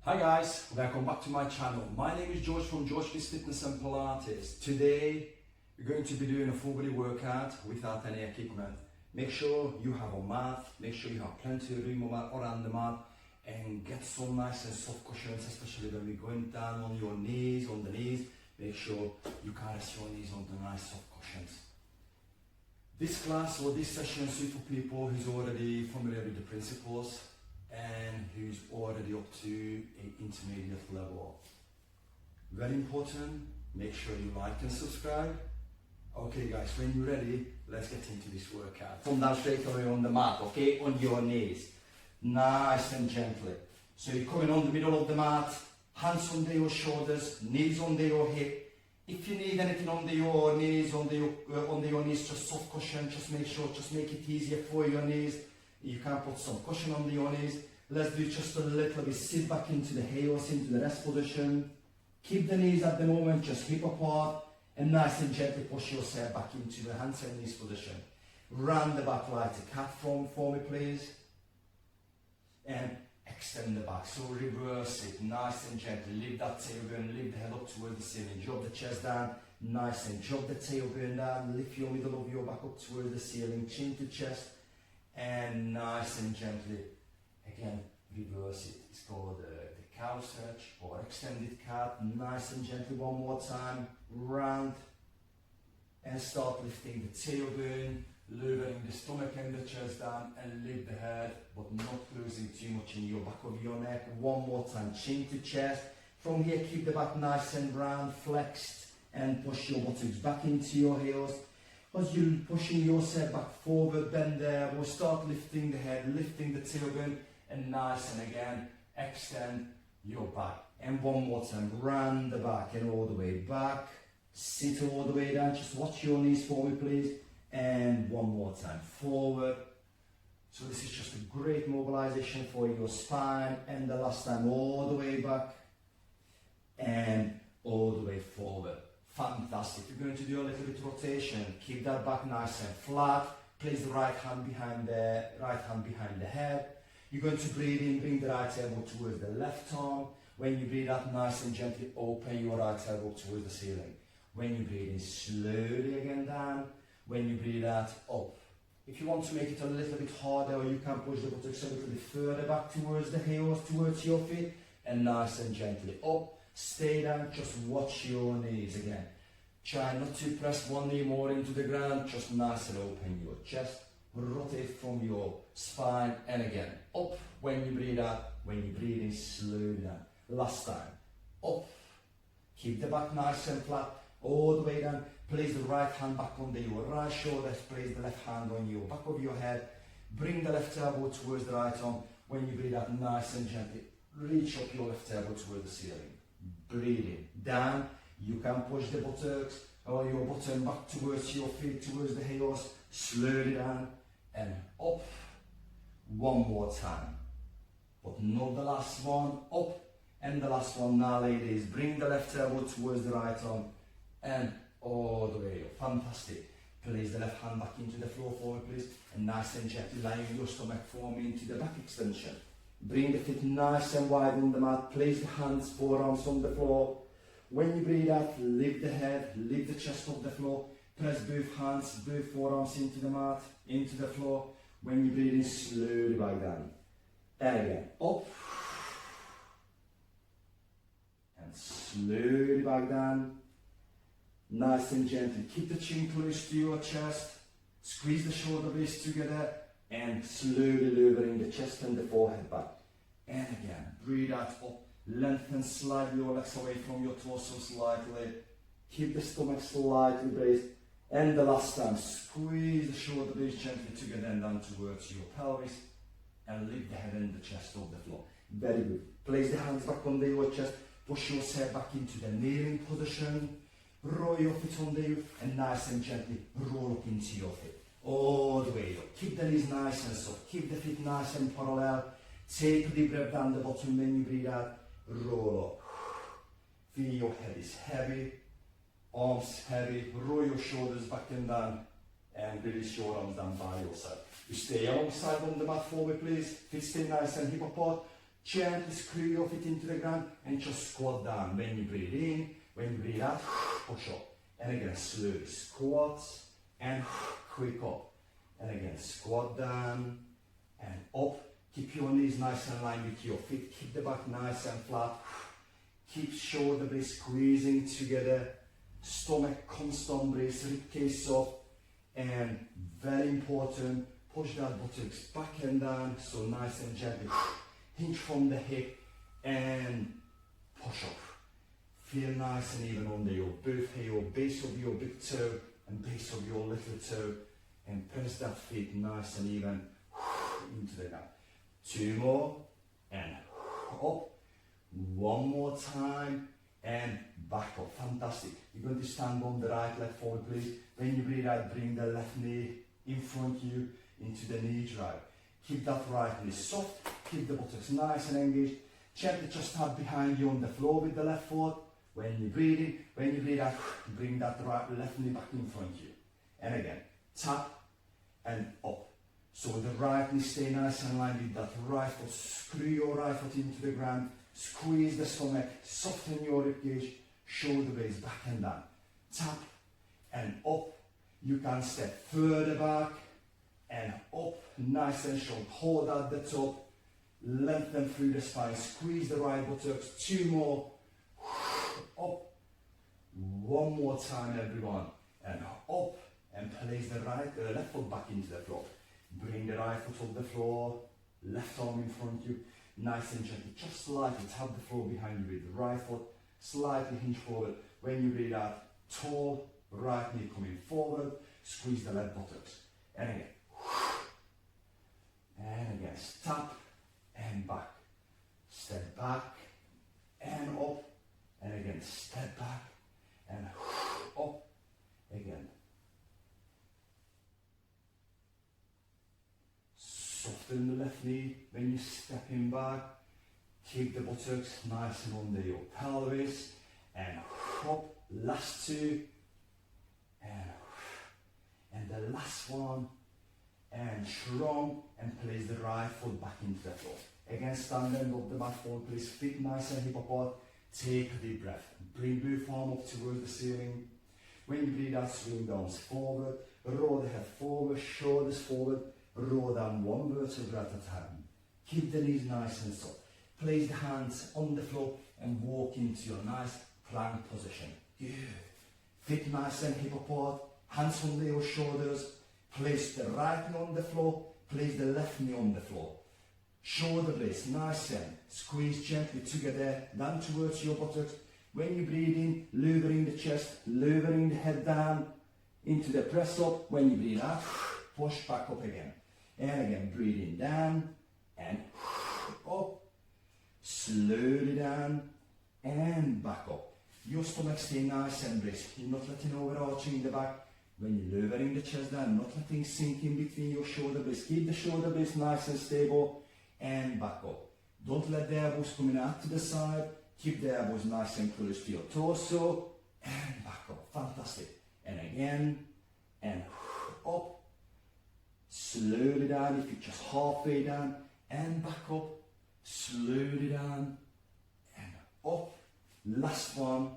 Hi guys, welcome back to my channel. My name is George from George's Fitness and Pilates. Today we're going to be doing a full body workout without any equipment. Make sure you have a mat, make sure you have plenty of room around the mat, and get some nice and soft cushions, especially when we're going down on your knees, on the knees. Make sure you can rest your knees on the nice soft cushions. This class or this session is suited for people who's already familiar with the principles and who's already up to an intermediate level. Very important, make sure you like and subscribe. Okay guys, when you're ready, let's get into this workout. Come down straight away on the mat, okay, on your knees. Nice and gently. So you're coming on the middle of the mat, hands under your shoulders, knees under your hip. If you need anything under your knees, under your knees, just soft cushion, just make it easier for your knees. You can put some cushion under your knees. Let's do just a little bit. Sit back into the heels, into the rest position. Keep the knees at the moment just hip apart, and nice and gently push yourself back into the hands and knees position. Round the back like a cat form for me, please. And extend the back. So reverse it, nice and gently. Lift that tailbone, lift the head up towards the ceiling. Drop the chest down, nice and drop the tailbone down. Lift your middle of your back up towards the ceiling, chin to chest. And nice and gently, again, reverse it. It's called the cow stretch or extended cat. Nice and gently, one more time, round. And start lifting the tailbone, lowering the stomach and the chest down, and lift the head, but not closing too much in your back of your neck. One more time, chin to chest. From here, keep the back nice and round, flexed, and push your buttocks back into your heels. As you're pushing yourself back forward, bend there, we'll start lifting the head, lifting the tailbone, and nice and again, extend your back. And one more time, round the back and all the way back. Sit all the way down, just watch your knees for me please. And one more time, forward. So this is just a great mobilization for your spine. And the last time, all the way back and all the way forward. Fantastic. You're going to do a little bit of rotation. Keep that back nice and flat. Place the right hand behind the head. You're going to breathe in, bring the right elbow towards the left arm. When you breathe out, nice and gently open your right elbow towards the ceiling. When you breathe in, slowly again down. When you breathe out, up. If you want to make it a little bit harder, you can push the buttocks a little bit further back towards the heels, towards your feet, and nice and gently up. Stay down, just watch your knees again. Try not to press one knee more into the ground, just nice and open your chest. Rotate from your spine, and again, up when you breathe out, when you breathe in, slow down. Last time, up. Keep the back nice and flat, all the way down. Place the right hand back under your right shoulder, place the left hand on your back of your head. Bring the left elbow towards the right arm. When you breathe out, nice and gently, reach up your left elbow towards the ceiling. Breathing down, you can push the buttocks or your bottom back towards your feet, towards the heels, slowly down and up. One more time, but not the last one, up. And the last one now ladies, bring the left elbow towards the right arm and all the way up. Fantastic. Place the left hand back into the floor for me please, and nice and gently laying your stomach form into the back extension. Bring the feet nice and wide on the mat. Place the hands, forearms on the floor. When you breathe out, lift the head, lift the chest off the floor. Press both hands, both forearms into the mat, into the floor. When you breathe in, slowly back down. And again, up. And slowly back down. Nice and gently. Keep the chin close to your chest. Squeeze the shoulder blades together. And slowly lowering the chest and the forehead back. And again, breathe out up. Lengthen slightly your legs away from your torso slightly. Keep the stomach slightly raised. And the last time, squeeze the shoulder blades gently together and down towards your pelvis. And lift the head and the chest off the floor. Very good. Place the hands back under your chest. Push yourself back into the kneeling position. Roll your feet under you and nice and gently roll up into your feet. All the way up. Keep the knees nice and soft. Keep the feet nice and parallel. Take a deep breath down the bottom when you breathe out. Roll up. Feel your head is heavy. Arms heavy. Roll your shoulders back and down. And release your arms down by your side. You stay alongside on the mat for me please. Feet stay nice and hip apart. Gently screw your feet into the ground and just squat down. When you breathe in, when you breathe out, push up. And again, slowly squat and quick up. And again, squat down and up. Keep your knees nice and aligned with your feet. Keep the back nice and flat. Keep shoulder blades squeezing together. Stomach constant brace, ribcage soft. And very important, push that buttocks back and down. So nice and gently. Hinge from the hip and push up. Feel nice and even under your both here, your base of your big toe and base of your little toe. And press that feet nice and even into the ground. 2 more and up. 1 more time and back up. Fantastic. You're going to stand on the right leg forward, please. When you breathe out, bring the left knee in front of you into the knee drive. Keep that right knee soft. Keep the buttocks nice and engaged. Gently just tap behind you on the floor with the left foot. When you breathe in, when you breathe out, bring that left knee back in front of you. And again, tap and up. So the right knee stay nice and aligned with that right foot. Screw your right foot into the ground. Squeeze the stomach. Soften your ribcage. Shoulder blades back and down. Tap and up. You can step further back and up. Nice and strong. Hold at the top. Lengthen through the spine. Squeeze the right buttocks. 2 more. Up. 1 more time, everyone. And up. And place the left foot back into the floor. Bring the right foot off the floor. Left arm in front of you. Nice and gently. Just slightly tap the floor behind you with the right foot. Slightly hinge forward. When you breathe out, tall. Right knee coming forward. Squeeze the left buttocks. And again. And again. Tap and back. Step back and up. And again. Step back and up. Again. Soften the left knee when you're stepping back. Keep the buttocks nice and under your pelvis. And up. Last 2. And the last one. And strong. And place the right foot back into the floor. Again, stand and up the mat forward, please. Feet nice and hip apart. Take a deep breath. Bring both arms up towards the ceiling. When you breathe out, swing the arms forward. Roll the head forward, shoulders forward. Roll down 1 vertebra at a time. Keep the knees nice and soft. Place the hands on the floor and walk into your nice plank position. Good. Feet nice and hip apart. Hands under your shoulders. Place the right knee on the floor. Place the left knee on the floor. Shoulder blades nice and squeeze gently together down towards your buttocks. When you breathe in, lowering the chest, lowering the head down into the press up. When you breathe out, push back up again. And again, breathing down and up. Slowly down and back up. Your stomach stay nice and brisk. You're not letting overarching in the back. When you're lowering the chest down, not letting sink in between your shoulder blades. Keep the shoulder blades nice and stable and back up. Don't let the elbows coming out to the side. Keep the elbows nice and close to your torso and back up. Fantastic. And again and up. Slowly down if you're just halfway down and back up. Slowly down and up. Last one.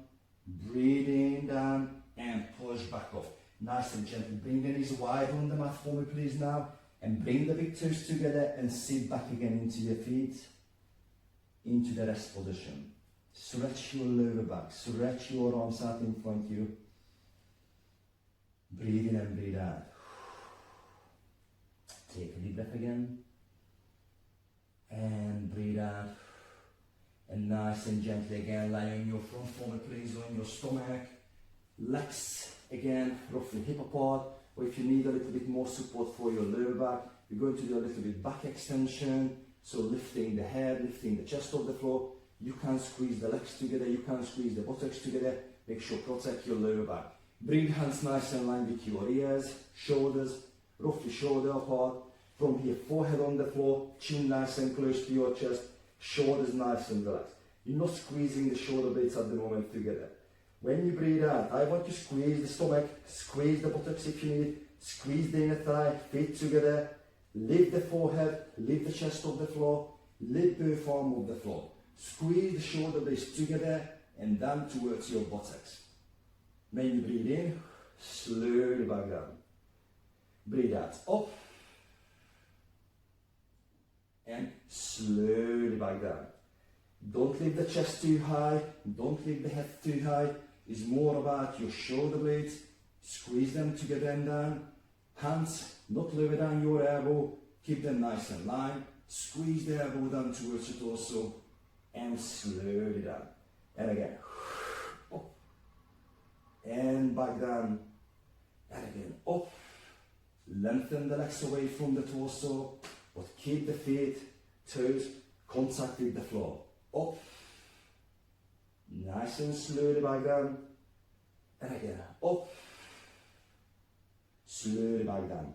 Breathing down and push back up. Nice and gentle. Bring the knees wide on the mat for me, please, now. And bring the big toes together and sit back again into your feet. Into the rest position. Stretch your lower back. Stretch your arms out in front of you. Breathe in and breathe out. Take a deep breath again. And breathe out. And nice and gently again, lie on your front for me, please, on your stomach. Legs again, roughly hip apart. Or if you need a little bit more support for your lower back, you're going to do a little bit back extension. So lifting the head, lifting the chest off the floor. You can squeeze the legs together, you can squeeze the buttocks together. Make sure protect your lower back. Bring the hands nice and aligned with your ears, shoulders, roughly shoulder apart. From here, forehead on the floor, chin nice and close to your chest, shoulders nice and relaxed. You're not squeezing the shoulder blades at the moment together. When you breathe out, I want you to squeeze the stomach, squeeze the buttocks if you need, squeeze the inner thigh, feet together, lift the forehead, lift the chest off the floor, Lift both arms off the floor. Squeeze the shoulder blades together and down towards your buttocks. When you breathe in, slowly back down. Breathe out, up. And slowly back down. Don't lift the chest too high. Don't lift the head too high. It's more about your shoulder blades. Squeeze them together and down. Hands, not lower down your elbow. Keep them nice and line. Squeeze the elbow down towards your torso. And slowly down. And again. Up. And back down. And again. Up. Lengthen the legs away from the torso. But keep the feet, toes, contact with the floor. Up. Nice and slowly back down. And again. Up. Slowly back down.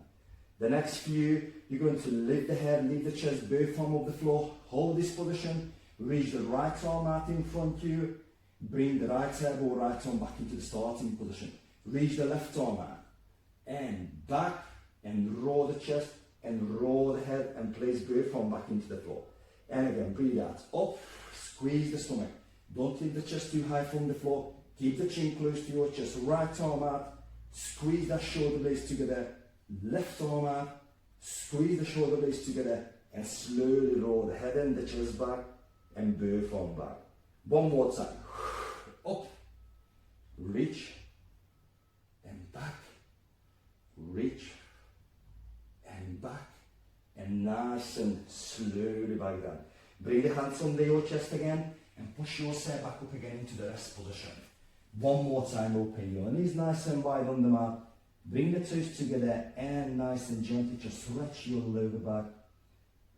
The next few, you're going to lift the head, lift the chest, both arms off the floor. Hold this position. Reach the right arm out in front of you. Bring the right elbow, right arm back into the starting position. Reach the left arm out. And back. And roll the chest. And roll the head. And place both arms back into the floor. And again, breathe out. Up. Squeeze the stomach. Don't leave the chest too high from the floor. Keep the chin close to your chest. Right arm out. Squeeze that shoulder blades together. Left arm out. Squeeze the shoulder blades together. And slowly roll the head and the chest back. And both arms back. One more time. Up. Reach. And back. Reach. And back. And nice and slowly back down. Bring the hands under your chest again and push yourself back up again into the rest position. One more time, open your knees nice and wide on the mat. Bring the toes together and nice and gently just stretch your lower back.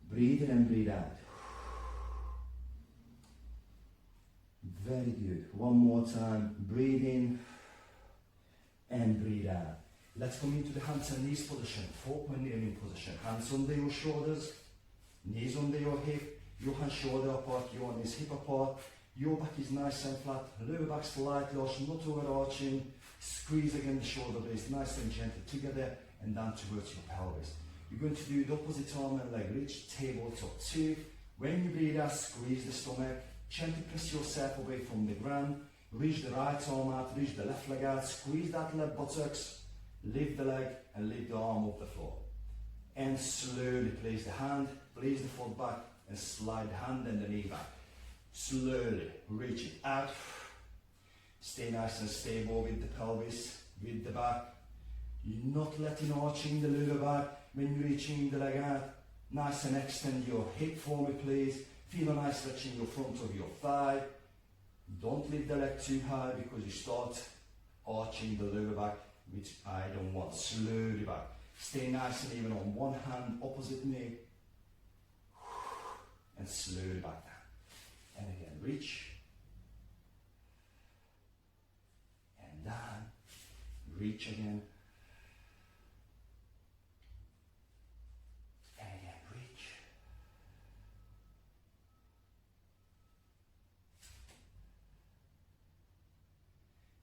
Breathe in and breathe out. Very good. One more time. Breathe in and breathe out. Let's come into the hands and knees position. Forward kneeling position. Hands under your shoulders. Knees under your hip. Your hands shoulder apart. Your knees hip apart. Your back is nice and flat. Lower back slightly arched, not overarching. Squeeze again the shoulder blades nice and gently together and down towards your pelvis. You're going to do the opposite arm and leg. Reach tabletop 2. When you breathe out, squeeze the stomach. Gently press yourself away from the ground. Reach the right arm out. Reach the left leg out. Squeeze that left buttocks. Lift the leg and lift the arm off the floor. And slowly place the hand, place the foot back and slide the hand and the knee back. Slowly reach it out. Stay nice and stable with the pelvis, with the back. You're not letting arching the lower back when you're reaching the leg out. Nice and extend your hip for me, please. Feel a nice stretch in your front of your thigh. Don't lift the leg too high because you start arching the lower back, which I don't want. Slowly back. Stay nice and even on one hand, opposite knee. And slowly back down. And again, reach. And down. Reach again. And again, reach.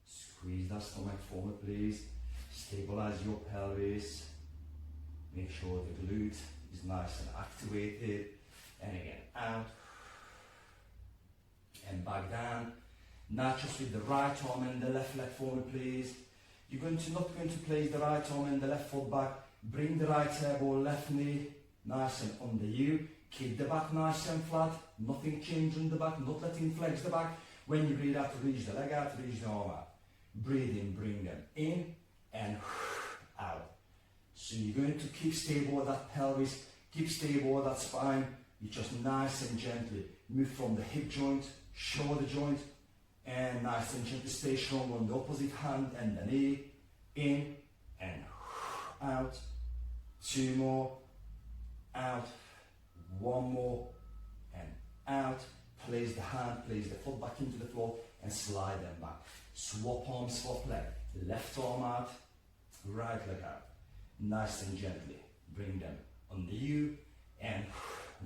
Squeeze that stomach forward, please. Stabilize your pelvis. Make sure the glute is nice and activated. And again, out. And back down. Now just with the right arm and the left leg forward, please. You're not going to place the right arm and the left foot back. Bring the right elbow, left knee, nice and under you. Keep the back nice and flat. Nothing changing the back, not letting flex the back. When you breathe out, reach the leg out, reach the arm out. Breathe in, bring them in and out. So you're going to keep stable with that pelvis, keep stable with that spine. You just nice and gently move from the hip joint, shoulder joint, and nice and gently stay strong on the opposite hand and the knee. In and out. 2 more. Out. 1 more. And out. Place the hand, place the foot back into the floor and slide them back. Swap arm, swap leg. Left arm out, right leg out. Nice and gently bring them under you and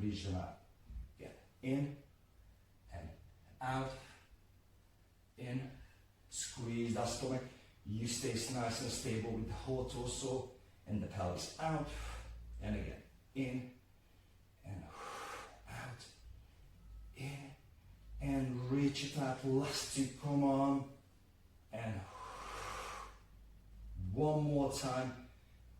reach them out. Get in and out. In. Squeeze that stomach. You stay nice and stable with the whole torso and the pelvis out. And again, in and out. reach it out, last two, come on, and one more time,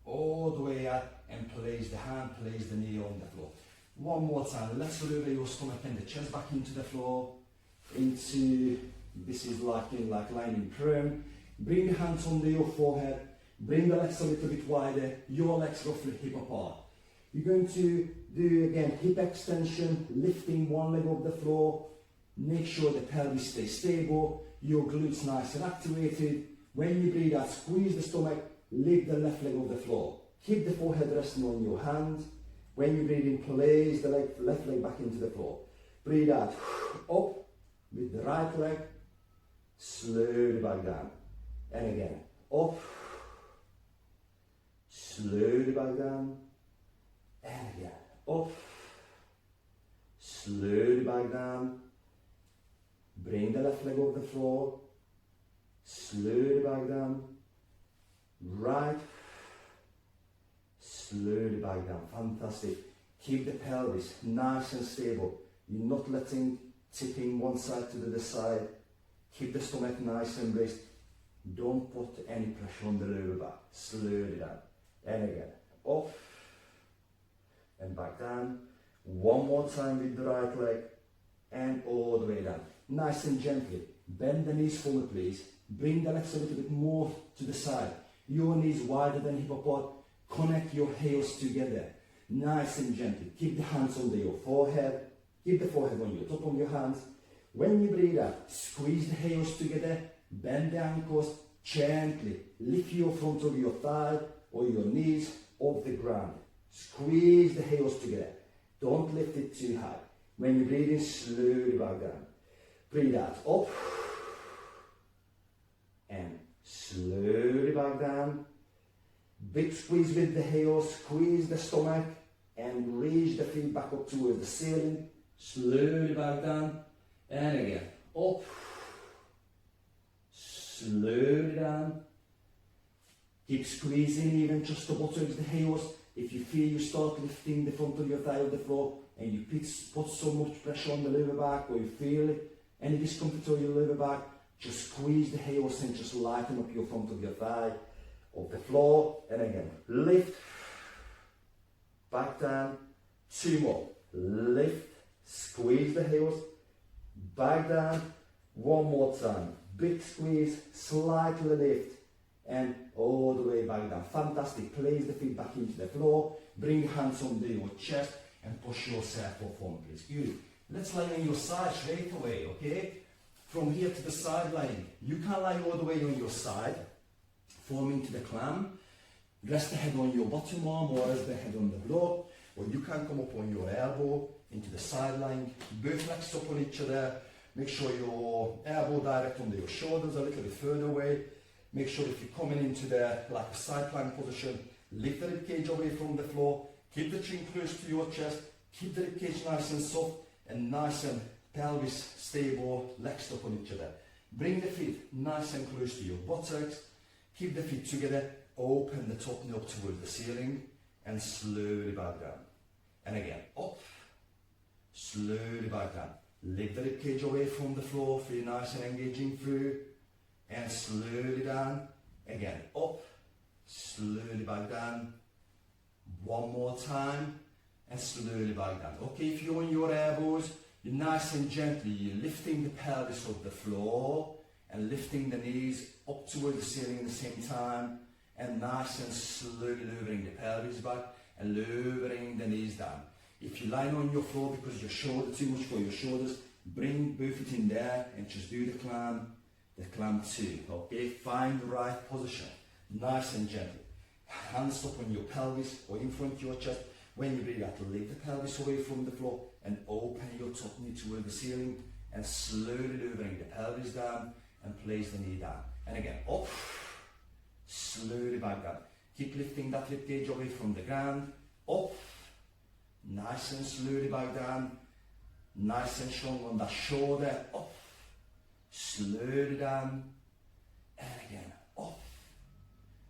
all the way out, and place the hand, place the knee on the floor. One more time, let's lower your stomach and the chest back into the floor, into, this is like lying in prone. Bring the hands under your forehead, bring the legs a little bit wider, your legs roughly hip apart. You're going to do again hip extension, lifting one leg off the floor. Make sure the pelvis stays stable, your glutes nice and activated. When you breathe out, squeeze the stomach, lift the left leg off the floor. Keep the forehead resting on your hand. When you breathe in, place the left leg back into the floor. Breathe out, up with the right leg, slowly back down. And again, up, slowly back down. And again, up, slowly back down. Bring the left leg off the floor, slowly back down. Right, slowly back down. Fantastic. Keep the pelvis nice and stable. You're not letting tipping one side to the other side. Keep the stomach nice and raised. Don't put any pressure on the lower back. Slowly down. And again, up and back down. One more time with the right leg and all the way down. Nice and gently. Bend the knees forward, please. Bring the legs a little bit more to the side. Your knees wider than hip apart. Connect your heels together. Nice and gently. Keep the hands under your forehead. Keep the forehead on your top of your hands. When you breathe out, squeeze the heels together. Bend the ankles gently. Lift your front of your thigh or your knees off the ground. Squeeze the heels together. Don't lift it too high. When you breathe in, slowly back down. Breathe out, up. And slowly back down. Big squeeze with the heels. Squeeze the stomach. And reach the feet back up towards the ceiling. Slowly back down. And again, up. Slowly down. Keep squeezing even just about towards the heels. If you feel you start lifting the front of your thigh off the floor and you put so much pressure on the lower back, or you feel any discomfort on your lower back, just squeeze the heels and just lighten up your front of your thigh off the floor. And again, lift, back down, two more. Lift, squeeze the heels, back down, one more time. Big squeeze, slightly lift, and all the way back down. Fantastic. Place the feet back into the floor. Bring hands under your chest and push yourself up forward, please. Good. Let's lie on your side straight away, okay? From here to the side lying. You can lie all the way on your side, forming to the clam. Rest the head on your bottom arm or rest the head on the block. Or you can come up on your elbow into the side lying. Both legs up on each other. Make sure your elbow direct under your shoulders, a little bit further away. Make sure if you're coming into the like a side plank position, lift the rib cage away from the floor. Keep the chin close to your chest. Keep the rib cage nice and soft and nice and pelvis stable, legs up on each other. Bring the feet nice and close to your buttocks. Keep the feet together. Open the top knee up towards the ceiling and slowly back down. And again, up, slowly back down. Lift the rib cage away from the floor, feel nice and engaging through, and slowly down. Again, up, slowly back down. One more time, and slowly back down. Okay, if you're on your elbows, you're nice and gently, you're lifting the pelvis off the floor, and lifting the knees up towards the ceiling at the same time, and nice and slowly lowering the pelvis back, and lowering the knees down. If you're lying on your floor because your shoulder too much for your shoulders, bring both feet in there and just do the clam two. Okay, find the right position, nice and gentle. Hands up on your pelvis or in front of your chest. When you breathe out, lift the pelvis away from the floor and open your top knee toward the ceiling and slowly lowering the pelvis down and place the knee down. And again, up, slowly back down. Keep lifting that rib cage away from the ground, up, nice and slowly back down, nice and strong on that shoulder, up, slowly down, and again, up,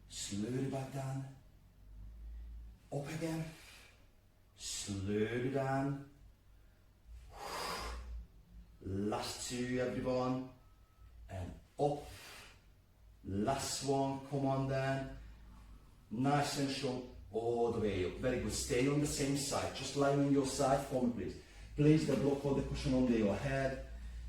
slowly back down, up again, slowly down, last last two everyone, and up, last one, come on then, nice and strong, all the way up, very good, stay on the same side, just lie on your side for me please. Place the block or the cushion under your head,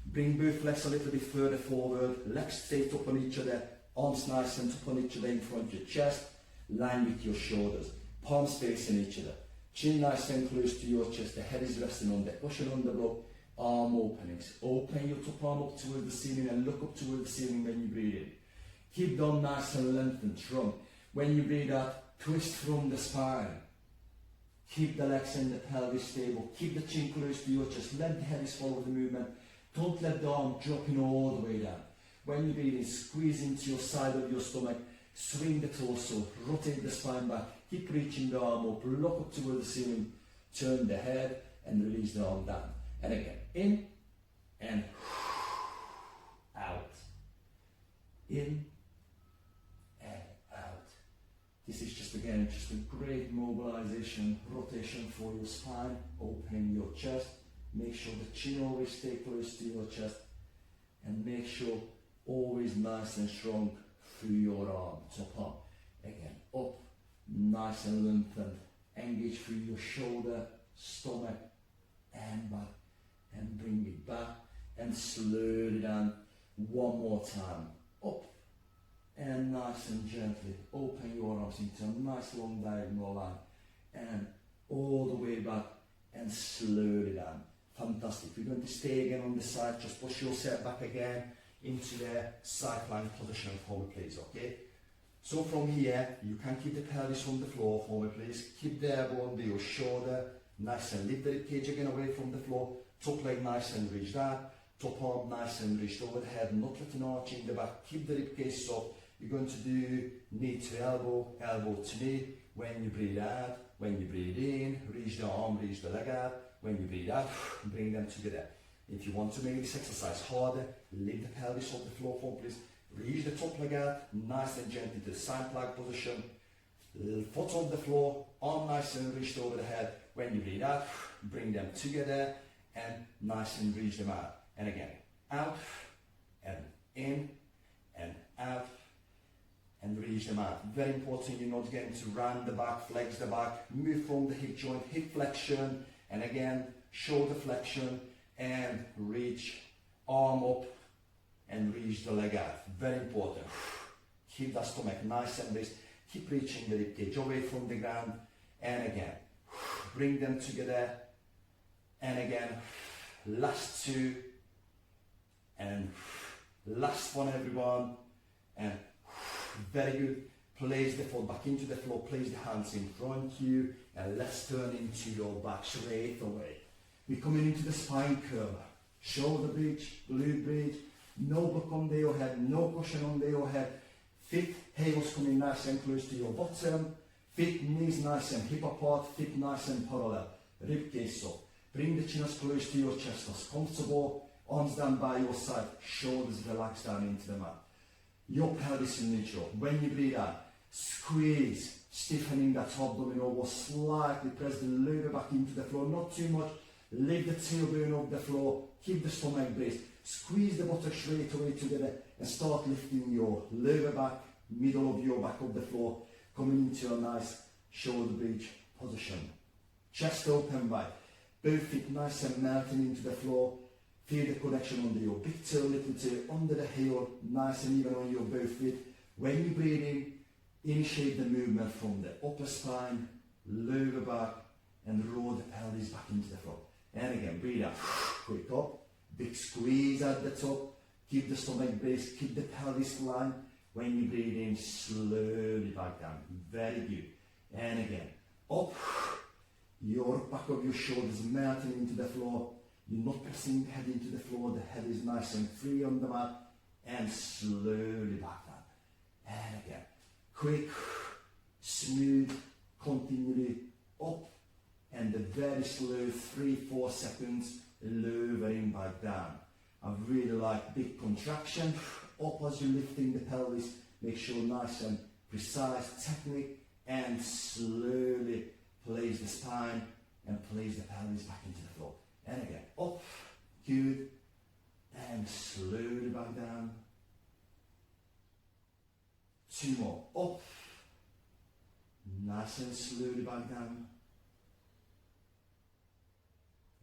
bring both legs a little bit further forward, legs straight up on each other, arms nice and up on each other in front of your chest, line with your shoulders, palms facing each other, chin nice and close to your chest, the head is resting on the cushion on the block, arm openings, open your top arm up towards the ceiling and look up towards the ceiling when you breathe in. Keep down nice and lengthened, strong. When you breathe out, twist from the spine. Keep the legs and the pelvis stable. Keep the chin close to your chest. Let the head follow the movement. Don't let the arm drop in all the way down. When you breathe in, squeeze into your side of your stomach. Swing the torso. Rotate the spine back. Keep reaching the arm up. Look up toward the ceiling. Turn the head and release the arm down. And again, in and out. In and out. This is just again, just a great mobilization, rotation for your spine. Open your chest. Make sure the chin always stay close to your chest. And make sure always nice and strong through your arm, top arm. Again, up, nice and lengthened. Engage through your shoulder, stomach, and back. And bring it back. And slowly down. One more time. Up. And nice and gently open your arms into a nice long diagonal line and all the way back and slowly down. Fantastic. We're going to stay again on the side. Just push yourself back again into the side plank position for me please, okay? So from here you can keep the pelvis on the floor for me please. Keep the elbow under your shoulder, nice and lift the rib cage again away from the floor. Top leg nice and reach down. Top arm nice and reached over the head, not letting arch in the back. Keep the rib cage soft. You're going to do knee to elbow, elbow to knee. When you breathe out, when you breathe in, reach the arm, reach the leg out. When you breathe out, bring them together. If you want to make this exercise harder, lift the pelvis off the floor for please. Reach the top leg out, nice and gently to the side plank position. Foot on the floor, arm nice and reached over the head. When you breathe out, bring them together and nice and reach them out. And again, out and in and out and reach them out. Very important, you're not getting to round the back, flex the back, move from the hip joint, hip flexion, and again, shoulder flexion, and reach, arm up, and reach the leg out. Very important. Keep that stomach nice and raised. Keep reaching the rib cage away from the ground, and again, bring them together, and again, last two, and last one everyone, and very good. Place the foot back into the floor, place the hands in front of you, and let's turn into your back straight away. We're coming into the spine curl, shoulder bridge, glute bridge, no block under your head, no cushion under your head, feet, heels coming nice and close to your bottom, feet, knees nice and hip apart, feet nice and parallel, rib cage soft. Bring the chin as close to your chest as comfortable, arms down by your side, shoulders relaxed down into the mat. Your pelvis in neutral. When you breathe out, squeeze, stiffening that abdominal wall, slightly press the lower back into the floor, not too much. Lift the tailbone off the floor, keep the stomach braced. Squeeze the buttocks straight away together and start lifting your lower back, middle of your back off the floor, coming into a nice shoulder bridge position. Chest open wide. Both feet nice and melting into the floor. Feel the connection under your big toe, little toe, under the heel, nice and even on your both feet. When you breathe in, initiate the movement from the upper spine, lower back, and roll the pelvis back into the floor. And again, breathe out, quick up, big squeeze at the top, keep the stomach braced, keep the pelvis line. When you breathe in, slowly back down. Very good. And again, up, your back of your shoulders melting into the floor. You're not pressing the head into the floor, the head is nice and free on the mat, and slowly back down. And again, quick, smooth, continually up, and the very slow 3-4 seconds, lowering back down. I really like big contraction, up as you're lifting the pelvis, make sure nice and precise technique, and slowly place the spine and place the pelvis back into the floor. And again, up, good, and slowly back down. 2 more, up, nice and slowly back down.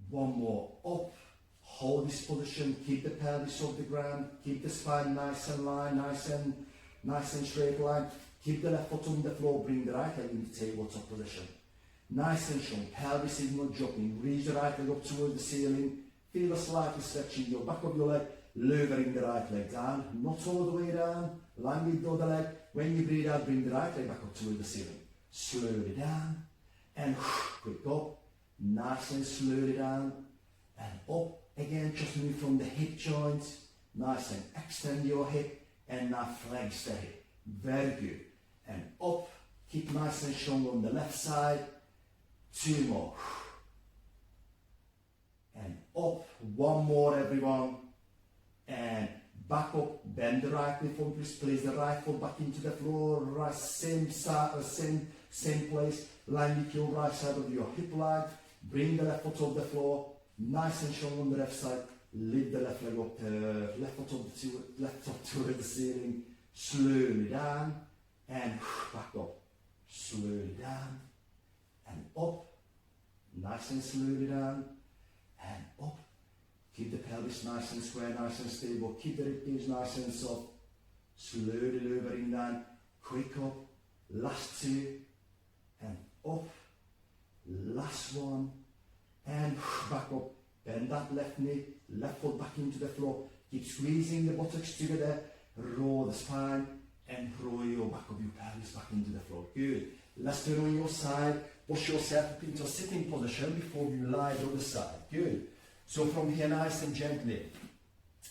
1 more, up, hold this position, keep the pelvis off the ground, keep the spine nice and line, nice and straight line. Keep the left foot on the floor, bring the right leg into tabletop position. Nice and strong, pelvis is not dropping, reach the right leg up towards the ceiling, feel a slightly stretching your back of your leg, lowering the right leg down, not all the way down, line with the other leg. When you breathe out, bring the right leg back up towards the ceiling. Slowly down, and quick up, nice and slowly down, and up. Again, just move from the hip joints, nice and extend your hip, and now flex the hip. Very good. And up, keep nice and strong on the left side. 2 more. And up, 1 more everyone. And back up, bend the right knee forward, place the right foot back into the floor, right, same place, line with your right side of your hip line, bring the left foot off the floor, nice and strong on the left side, lift the left leg up, left up toward the ceiling, slowly down, and back up, slowly down, and up, nice and slowly down, and up. Keep the pelvis nice and square, nice and stable, keep the ribcage nice and soft, slowly lowering down, quick up, last 2, and up, last 1, and back up, bend that left knee, left foot back into the floor, keep squeezing the buttocks together, roll the spine, and roll your back of your pelvis back into the floor. Good. Let's turn on your side, push yourself up into a sitting position before you lie on the side. Good. So from here, nice and gently,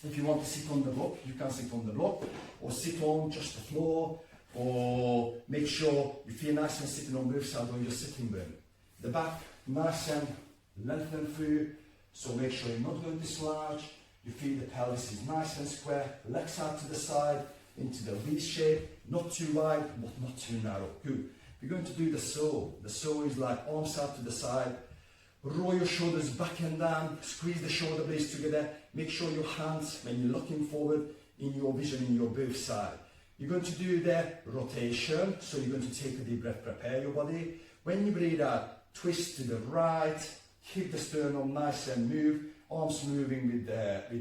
if you want to sit on the block, you can sit on the block, or sit on just the floor, or make sure you feel nice and sitting on both sides on your sitting bone. The back, nice and lengthened through, so make sure you're not going to slouch. You feel the pelvis is nice and square, legs out to the side, into the V shape, not too wide, but not too narrow. Good. We're going to do the saw. The saw is like arms out to the side, roll your shoulders back and down, squeeze the shoulder blades together, make sure your hands, when you're looking forward, in your vision, in your both side. You're going to do the rotation, so you're going to take a deep breath, prepare your body. When you breathe out, twist to the right, keep the sternum nice and move, arms moving with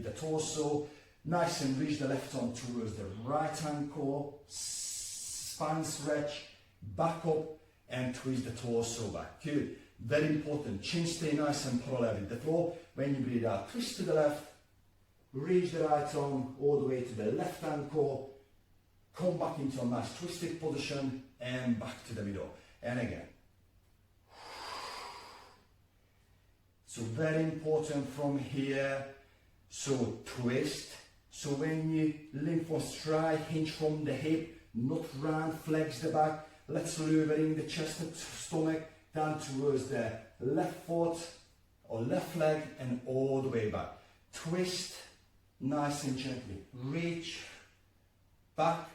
the torso, nice and reach the left arm towards the right ankle, spine stretch, back up and twist the torso back. Good. Very important. Chin stay nice and parallel with the floor. When you breathe out, twist to the left, reach the right arm all the way to the left ankle, come back into a nice twisted position and back to the middle. And again. So very important from here. So twist. So when you lean for stride, hinge from the hip, not round, flex the back. Let's lowering the chest and stomach down towards the left foot or left leg and all the way back. Twist nice and gently. Reach back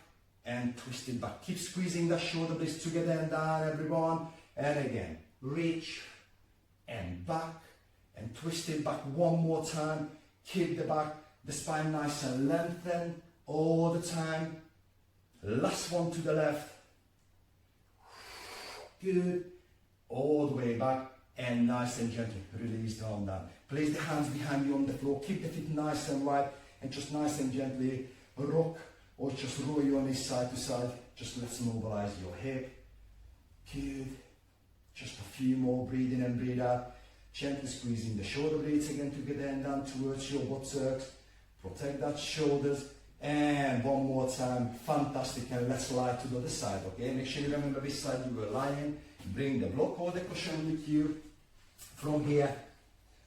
and twist it back. Keep squeezing the shoulder blades together and down, everyone. And again, reach and back and twist it back one more time. Keep the back, the spine nice and lengthened all the time. Last one to the left. Good. All the way back and nice and gently release the arm down. Place the hands behind you on the floor. Keep the feet nice and wide and just nice and gently rock or just roll your knees side to side. Just let's mobilize your hip. Good. Just a few more. Breathe in and breathe out. Gently squeezing the shoulder blades again together and down towards your buttocks. Protect that shoulders. And one more time. Fantastic. And let's lie to the other side. Okay. Make sure you remember which side you were lying. Bring the block or the cushion with you. From here,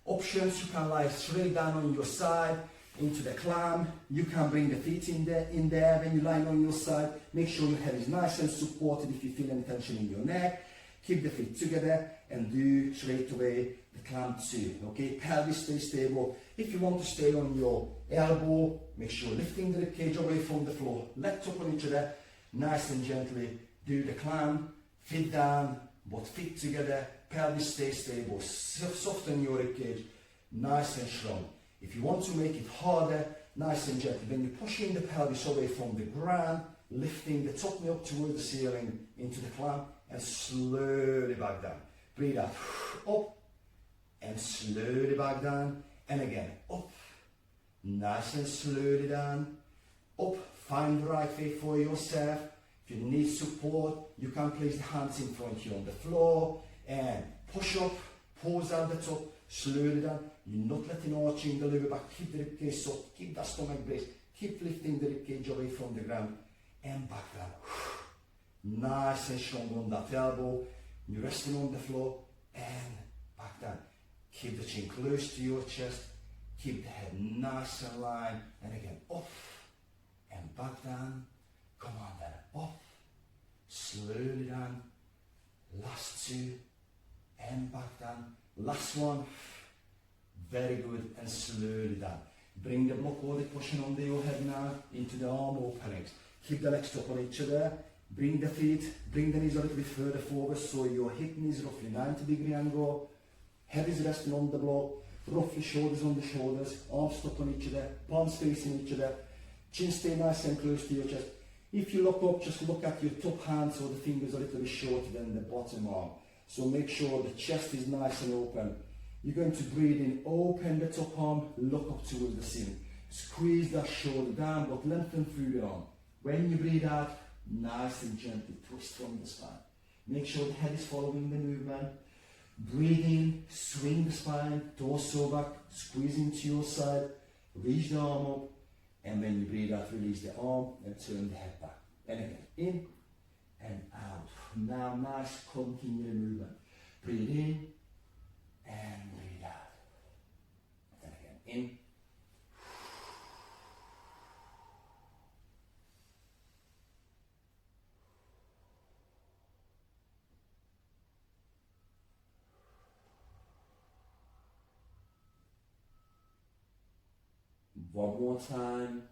options, you can lie straight down on your side into the clam. You can bring the feet in there when you lie on your side. Make sure your head is nice and supported if you feel any tension in your neck. Keep the feet together and do straight away the clam 2. Okay, pelvis stay stable. If you want to stay on your elbow, make sure lifting the ribcage away from the floor. Legs up on each other, nice and gently. Do the clam, feet down, both feet together, pelvis stay stable, soften your ribcage, nice and strong. If you want to make it harder, nice and gentle. Then you're pushing the pelvis away from the ground, lifting the top knee up towards the ceiling into the climb, and slowly back down. Breathe out, up, and slowly back down, and again, up, nice and slowly down, up. Find the right way for yourself. If you need support, you can place the hands in front of you on the floor, and push up, pause at the top, slowly down. You're not letting arching the lower back, keep the ribcage soft, keep that stomach braced, keep lifting the ribcage away from the ground, and back down. Nice and strong on that elbow. You're resting on the floor, and back down. Keep the chin close to your chest, keep the head nice and aligned, and again, up, and back down. Come on then, up, slowly down, last two, and back down, last one, very good, and slowly down. Bring the block or the cushion under your head now into the arm openings. Keep the legs up on each other, bring the feet, bring the knees a little bit further forward so your hip is roughly 90-degree angle, head is resting on the block, roughly shoulders on the shoulders, arms stuck on each other, palms facing each other, chin stay nice and close to your chest. If you look up, just look at your top hand so the fingers are a little bit shorter than the bottom arm. So make sure the chest is nice and open. You're going to breathe in, open the top arm, look up towards the ceiling. Squeeze that shoulder down, but lengthen through the arm. When you breathe out, nice and gently twist from the spine. Make sure the head is following the movement. Breathe in, swing the spine, torso back, squeeze into your side, reach the arm up, and when you breathe out, release the arm and turn the head back. And again, in and out. Now, nice continuous movement. Breathe in and breathe out. And again, in. One more time.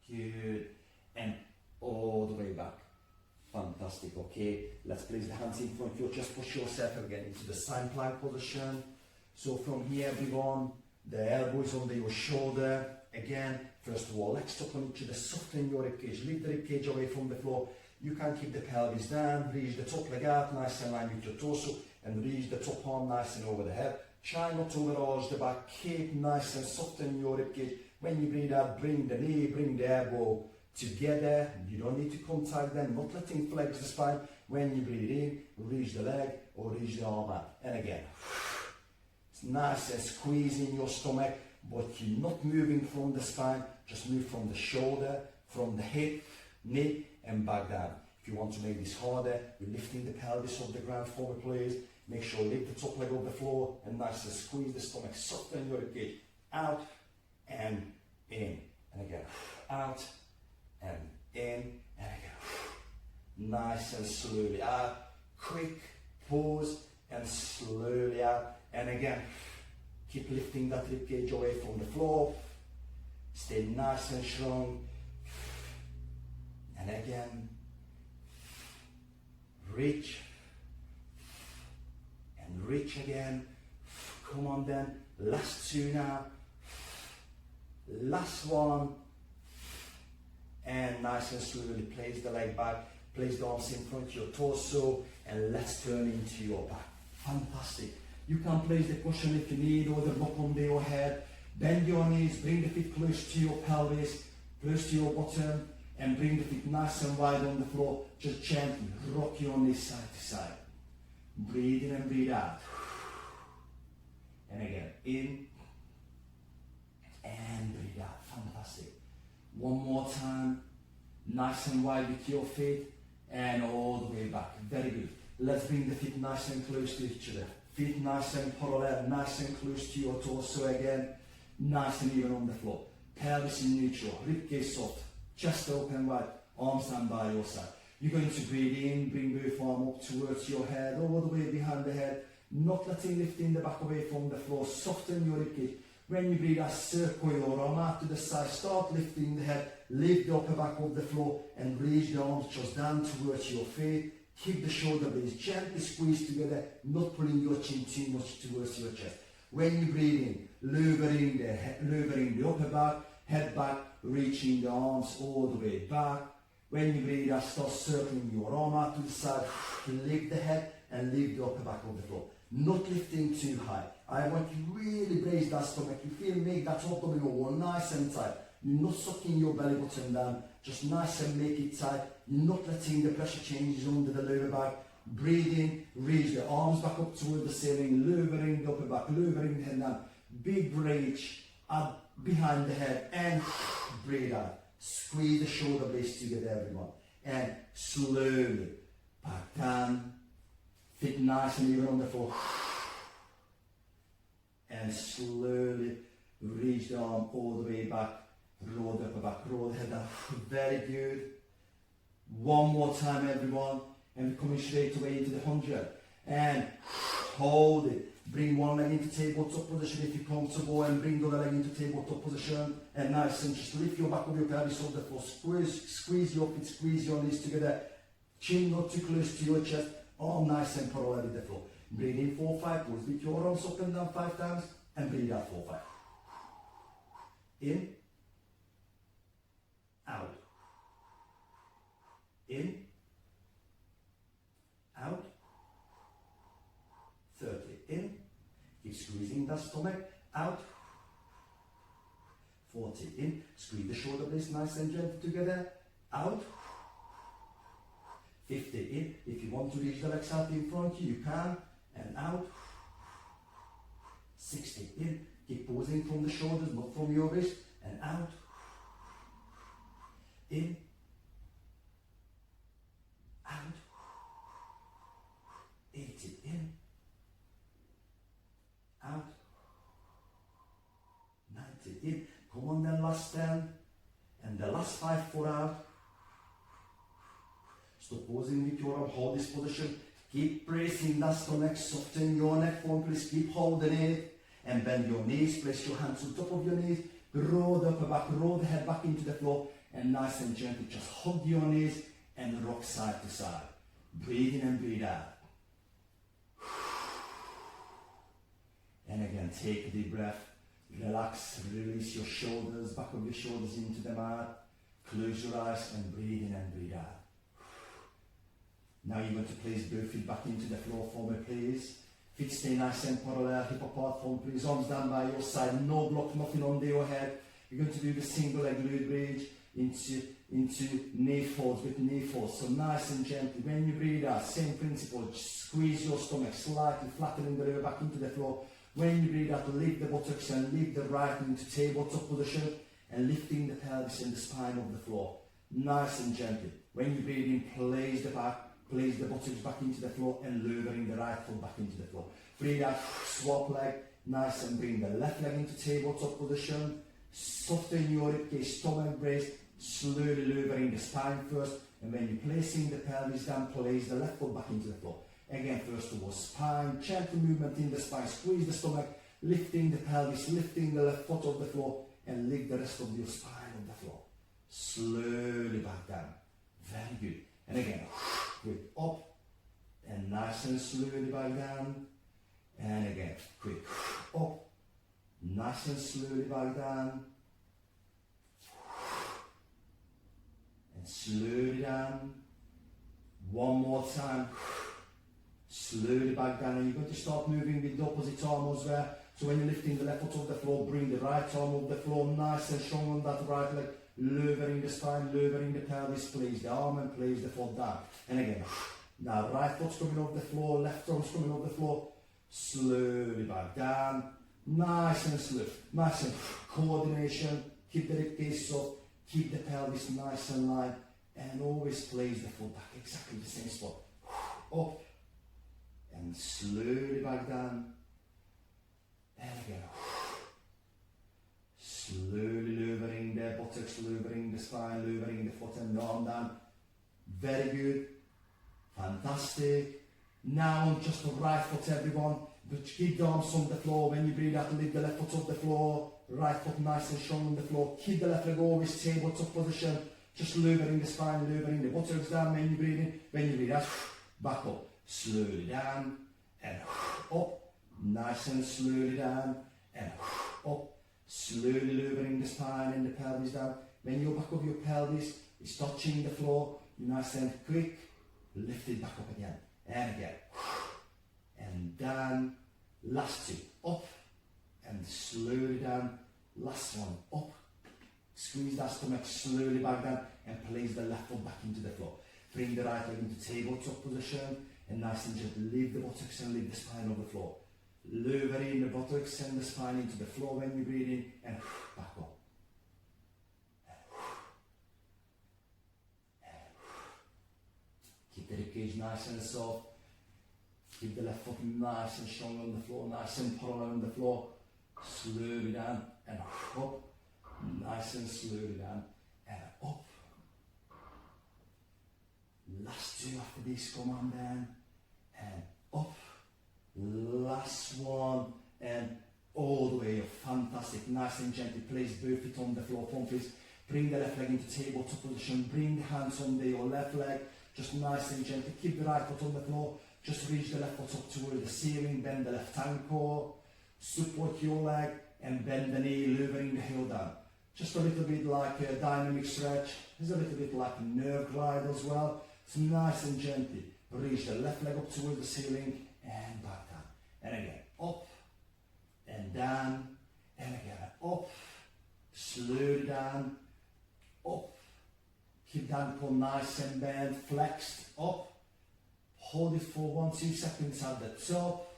Good. And all the way back. Fantastic. Okay. Let's place the hands in front of you. Just push yourself again into the side plank position. So from here, everyone, the elbows under your shoulder. Again, first of all, legs up on each other. Soften your ribcage. Lift the ribcage away from the floor. You can keep the pelvis down. Reach the top leg out, nice and aligned with your torso. And reach the top arm nice and over the head. Try not to overarch the back, keep nice and soften your ribcage. When you breathe out, bring the knee, bring the elbow together. You don't need to contact them, not letting flex the spine. When you breathe in, reach the leg or reach the arm out. And again, it's nice and squeezing your stomach, but you're not moving from the spine, just move from the shoulder, from the hip, knee, and back down. If you want to make this harder, you're lifting the pelvis off the ground for me, please. Make sure you lift the top leg off the floor and nice and squeeze the stomach, soften your ribcage, out and in. And again, out and in, and again, nice and slowly out, quick pause and slowly out. And again, keep lifting that ribcage away from the floor, stay nice and strong. And again, reach. And reach again. Come on then. Last two now. Last one. And nice and slowly place the leg back. Place the arms in front of your torso. And let's turn into your back. Fantastic. You can place the cushion if you need, or the block under your head. Bend your knees. Bring the feet close to your pelvis. Close to your bottom. And bring the feet nice and wide on the floor. Just gently rock your knees side to side. Breathe in and breathe out. And again, in and breathe out. Fantastic. One more time. Nice and wide with your feet and all the way back. Very good. Let's bring the feet nice and close to each other. Feet nice and parallel, nice and close to your torso again. Nice and even on the floor. Pelvis in neutral, ribcage soft, chest open wide, arms down by your side. You're going to breathe in, bring both arms up towards your head, all the way behind the head, not letting lifting the back away from the floor, soften your ribcage. When you breathe out, circle your arm out to the side, start lifting the head, lift the upper back off the floor and reach the arms just down towards your feet. Keep the shoulder blades gently squeezed together, not pulling your chin too much towards your chest. When you breathe in, lowering the upper back, head back, reaching the arms all the way back. When you breathe out, start circling your arm out to the side, lift the head and lift the upper back on the floor. Not lifting too high. I want you really raise that stomach. You feel make that abdominal wall nice and tight. You're not sucking your belly button down. Just nice and make it tight. You're not letting the pressure changes under the lower back. Breathe in, reach the arms back up toward the ceiling, lowering the upper back, lowering the head down. Big reach up behind the head and breathe out. Squeeze the shoulder blades together, everyone. And slowly back down. Feet nice and even on the floor. And slowly reach the arm all the way back. Roll the upper back, roll the head down. Very good. One more time, everyone. And we're coming straight away into the 100. And hold it. Bring one leg into tabletop position if you're comfortable, and bring the other leg into tabletop position. And nice and just lift your back of your pelvis off the floor. Squeeze your feet, squeeze your knees together. Chin not too close to your chest. Arm nice and parallel with the floor. Breathe in 4, 5 pulls. Lift your arms up and down 5 times. And breathe out 4, 5. In. Out. In. Out. 30. In. Keep squeezing the stomach. Out. 40. In. Squeeze the shoulder blades nice and gentle together. Out. 50. In. If you want to reach the legs out in front, you can. And out. 60. In. Keep pausing from the shoulders, not from your wrist. And out. In. Out. 80. In. Out. 90. In. Come on then, last 10. And the last 5 for out. Stop pausing with your arm, hold this position. Keep bracing that stomach, soften your neck form, please keep holding it. And bend your knees, place your hands on top of your knees. Roll the upper back, roll the head back into the floor. And nice and gently, just hug your knees and rock side to side. Breathe in and breathe out. And again, take a deep breath. Relax, release your shoulders, back of your shoulders into the mat. Close your eyes and breathe in and breathe out. Now you're going to place both feet back into the floor for me, please. Feet stay nice and parallel, hip apart for me, please. Arms down by your side, no block, nothing under your head. You're going to do the single leg glute bridge into knee folds with knee folds. So nice and gently. When you breathe out, same principle. Just squeeze your stomach slightly, flattening the lower back into the floor. When you breathe out, lift the buttocks and lift the right knee into tabletop position and lifting the pelvis and the spine of the floor. Nice and gently. When you breathe in, place the back. Place the buttocks back into the floor and lowering the right foot back into the floor. Breathe out, swap leg, nice, and bring the left leg into tabletop position. Soften your ribcage, stomach brace, slowly lowering the spine first. And when you're placing the pelvis down, place the left foot back into the floor. Again, first towards spine, gentle movement in the spine, squeeze the stomach, lifting the pelvis, lifting the left foot off the floor, and lift the rest of your spine on the floor. Slowly back down. Very good. And again, quick up and nice and slowly back down. And again, quick up, nice and slowly back down. And slowly down. One more time. Slowly back down. And you're going to start moving with the opposite arm as well. So when you're lifting the left foot off the floor, bring the right arm off the floor, nice and strong on that right leg. Lowering the spine, lowering the pelvis, place the arm and place the foot down. And again, now right foot's coming off the floor, left arm's coming off the floor. Slowly back down, nice and slow, nice and coordination. Keep the ribcage soft, keep the pelvis nice and light, and always place the foot back exactly the same spot. Up and slowly back down. And again. Slowly lowering the buttocks, lowering the spine, lowering the foot and the arm down. Very good. Fantastic. Now on just the right foot, everyone. But keep the arms on the floor. When you breathe out, lift the left foot off the floor. Right foot nice and strong on the floor. Keep the left leg always tabletop position. Just lowering the spine, lowering the buttocks down when you breathe in. When you breathe out, back up. Slowly down and up. Nice and slowly down and up. Slowly lowering the spine and the pelvis down. When your back of your pelvis is touching the floor, you nice and quick, lift it back up again and again. And down. Last two. Up and slowly down. Last one. Up. Squeeze that stomach slowly back down and place the left foot back into the floor. Bring the right leg into tabletop position and nice and gently leave the buttocks and leave the spine on the floor. Lowering the buttocks and the spine into the floor when you breathe in and back up. Keep the ribcage nice and soft. Keep the left foot nice and strong on the floor, nice and parallel on the floor. Slowly down and up. Nice and slowly down and up. Last two after this, come on down and up. Last one and all the way up. Fantastic. Nice and gently place both feet on the floor. Please bring the left leg into tabletop position. Bring the hands under your left leg. Just nice and gently. Keep the right foot on the floor. Just reach the left foot up toward the ceiling. Bend the left ankle. Support your leg and bend the knee, lowering the heel down. Just a little bit like a dynamic stretch. It's a little bit like a nerve glide as well. So nice and gently reach the left leg up toward the ceiling and back down. And again, up and down and again, up. Slowly down, up. Keep that ankle nice and bent, flexed, up. Hold it for 1-2 seconds at the top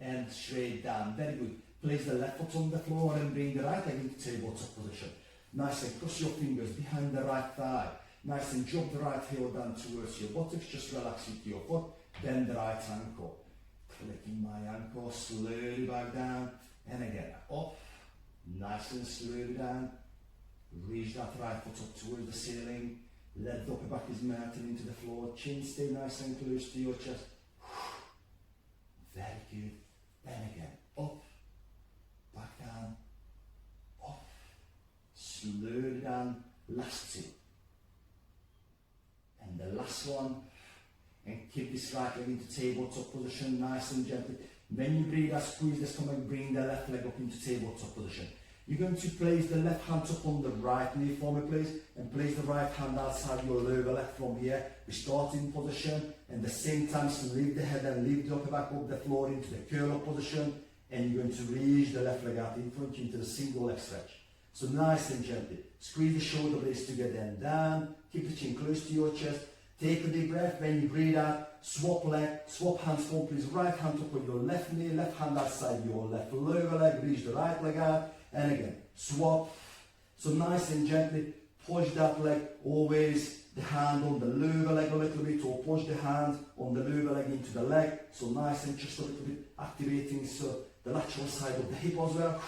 and straight down. Very good. Place the left foot on the floor and bring the right leg into tabletop position. Nice and cross your fingers behind the right thigh. Nice and drop the right heel down towards your buttocks. Just relax into your foot. Bend the right ankle. Clicking my ankle slowly back down and again up. Nice and slowly down. Reach that right foot up towards the ceiling. Let the upper back is mounted into the floor. Chin stay nice and close to your chest. Very good. And again up. Back down, up, slowly down, last two. And the last one, and keep this right leg into tabletop position, nice and gently. When you breathe out, squeeze the stomach, bring the left leg up into tabletop position. You're going to place the left hand up on the right knee for me, please, and place the right hand outside your lower leg from here. We start in position, and at the same time, so leave the head and leave the upper back up the floor into the curl-up position. And you're going to reach the left leg out in front into the single leg stretch. So nice and gently. Squeeze the shoulder blades together and down. Keep the chin close to your chest. Take a deep breath. When you breathe out, swap leg, swap hands forward, please. Right hand up on your left knee, left hand outside your left lower leg. Reach the right leg out. And again, swap. So nice and gently push that leg. Always the hand on the lower leg a little bit, or push the hand on the lower leg into the leg. So nice and just a little bit activating so the lateral side of the hip as well.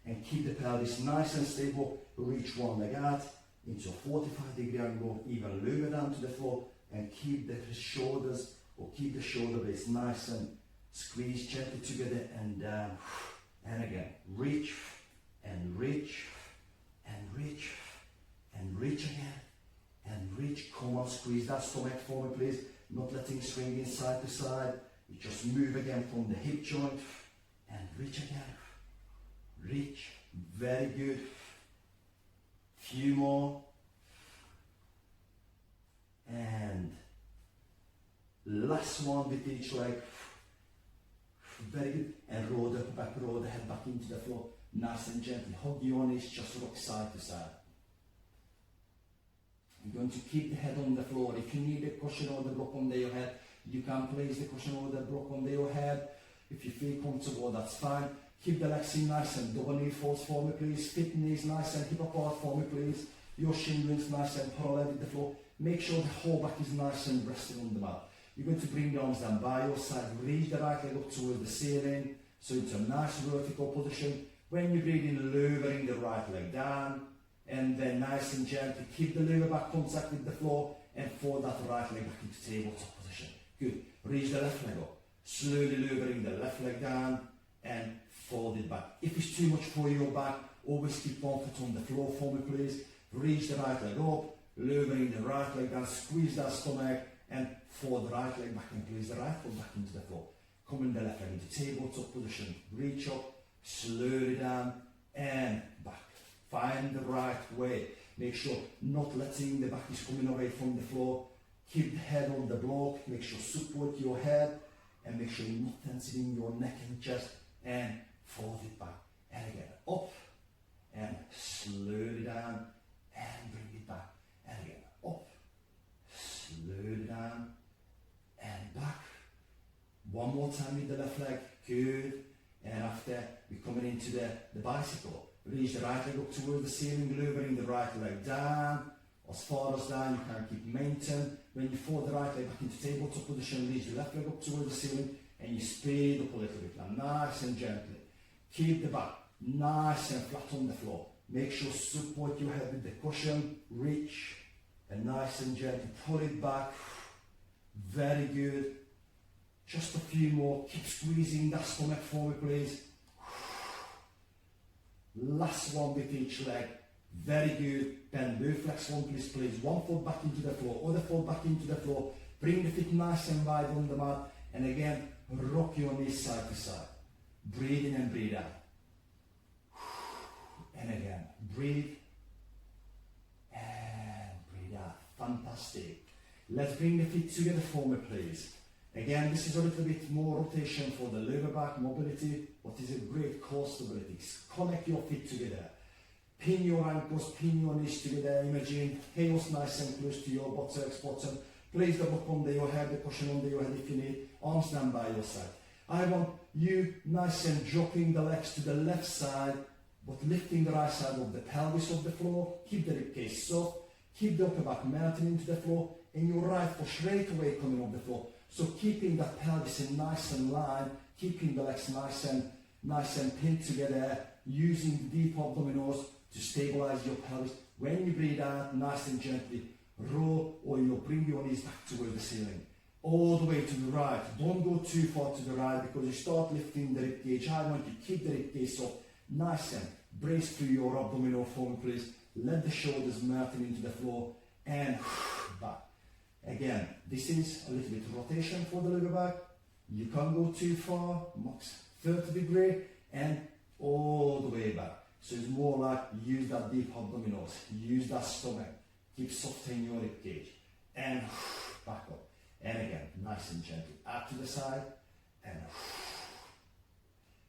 And keep the pelvis nice and stable. Reach one leg out into a 45-degree angle, even lower down to the floor, and keep the shoulders, or keep the shoulder blades nice and squeeze gently together and down. And again, reach and reach and reach and reach again and reach. Come on, squeeze that stomach for me, please. Not letting swing in side to side. You just move again from the hip joint and reach again. Reach. Very good. Few more. And last one with each leg. Very good. And roll the back, roll the head back into the floor. Nice and gently. Hug your knees, just rock side to side. You're going to keep the head on the floor. If you need a cushion or the block under your head, you can place the cushion or the block under your head. If you feel comfortable, that's fine. Keep the legs in nice and double knee folds for me, please. Fit knees nice and hip apart for me, please. Your shin bones nice and parallel with the floor. Make sure the whole back is nice and resting on the mat. You're going to bring the arms down by your side. Reach the right leg up towards the ceiling. So into a nice vertical position. When you breathe in, lowering the right leg down. And then nice and gently keep the lower back contact with the floor and fold that right leg back into tabletop position. Good. Reach the left leg up. Slowly lowering the left leg down and fold it back. If it's too much for your back, always keep one foot on the floor for me, please. Reach the right leg up, lowering the right leg down, squeeze that stomach and fold the right leg back and place the right foot back into the floor. Coming the left leg into tabletop position. Reach up, slowly down and back. Find the right way. Make sure not letting the back is coming away from the floor. Keep the head on the block. Make sure support your head and make sure you're not tensing your neck and chest and fold it back. And again, up and slowly down and bring it back. And again, up, slowly down and back. One more time with the left leg. Good. And after we're coming into the bicycle, reach the right leg up towards the ceiling, lowering the right leg down. As far as down, you can keep maintain. When you fold the right leg back into tabletop position, reach the left leg up towards the ceiling and you speed up a little bit. Now nice and gently. Keep the back nice and flat on the floor. Make sure support your head with the cushion. Reach and nice and gently pull it back. Very good. Just a few more. Keep squeezing that stomach for me, please. Last one with each leg. Very good. Bend both legs one please, please. One foot back into the floor, other foot back into the floor. Bring the feet nice and wide on the mat. And again, rock your knees side to side. Breathe in and breathe out. And again, breathe and breathe out. Fantastic. Let's bring the feet together for me, please. Again, this is a little bit more rotation for the lower back mobility, but is a great core stability. Connect your feet together. Pin your ankles, pin your knees together. Imagine heels nice and close to your buttocks, bottom. Place the book under your head, the cushion under your head if you need. Arms down by your side. I want you nice and dropping the legs to the left side, but lifting the right side of the pelvis of the floor. Keep the ribcage soft. Keep the upper back melting into the floor, and your right foot straight away coming off the floor. So keeping that pelvis in nice and line, keeping the legs nice and pinned together, using the deep abdominals to stabilize your pelvis. When you breathe out, nice and gently, roll or you'll bring your knees back toward the ceiling. All the way to the right. Don't go too far to the right because you start lifting the ribcage. I want you to keep the ribcage soft, nice and brace through your abdominal form, please. Let the shoulders melting into the floor and back. Again, this is a little bit of rotation for the lower back. You can't go too far, max 30 degree and all the way back. So it's more like use that deep abdominals, use that stomach, keep softening your rib cage and back up. And again, nice and gently out to the side and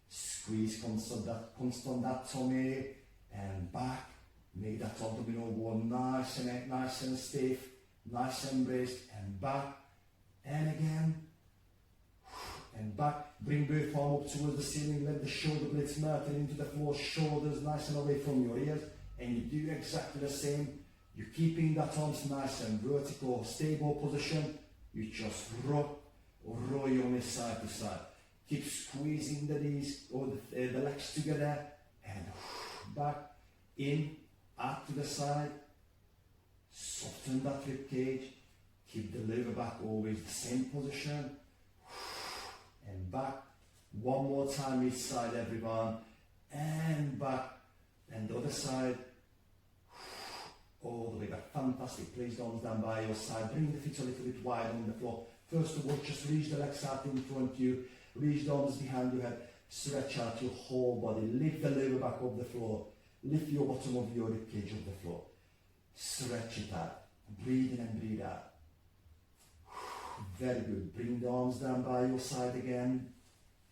squeeze constant that tummy and back. Make that abdominal wall nice and stiff. Nice and braced and back and again and back. Bring both arms up towards the ceiling. Let the shoulder blades melt into the floor. Shoulders nice and away from your ears. And you do exactly the same. You're keeping that arms nice and vertical, stable position. You just roll your knees side to side. Keep squeezing the knees or the legs together and back in, out to the side. Soften that rib cage. Keep the lower back always the same position. And back. One more time each side, everyone. And back. And the other side. All the way back. Fantastic. Place the arms down by your side. Bring the feet a little bit wide on the floor. First of all, just reach the legs out in front of you. Reach the arms behind your head. Stretch out your whole body. Lift the lower back of the floor. Lift your bottom of your rib cage of the floor. Stretch it out. Breathe in and breathe out. Very good. Bring the arms down by your side again.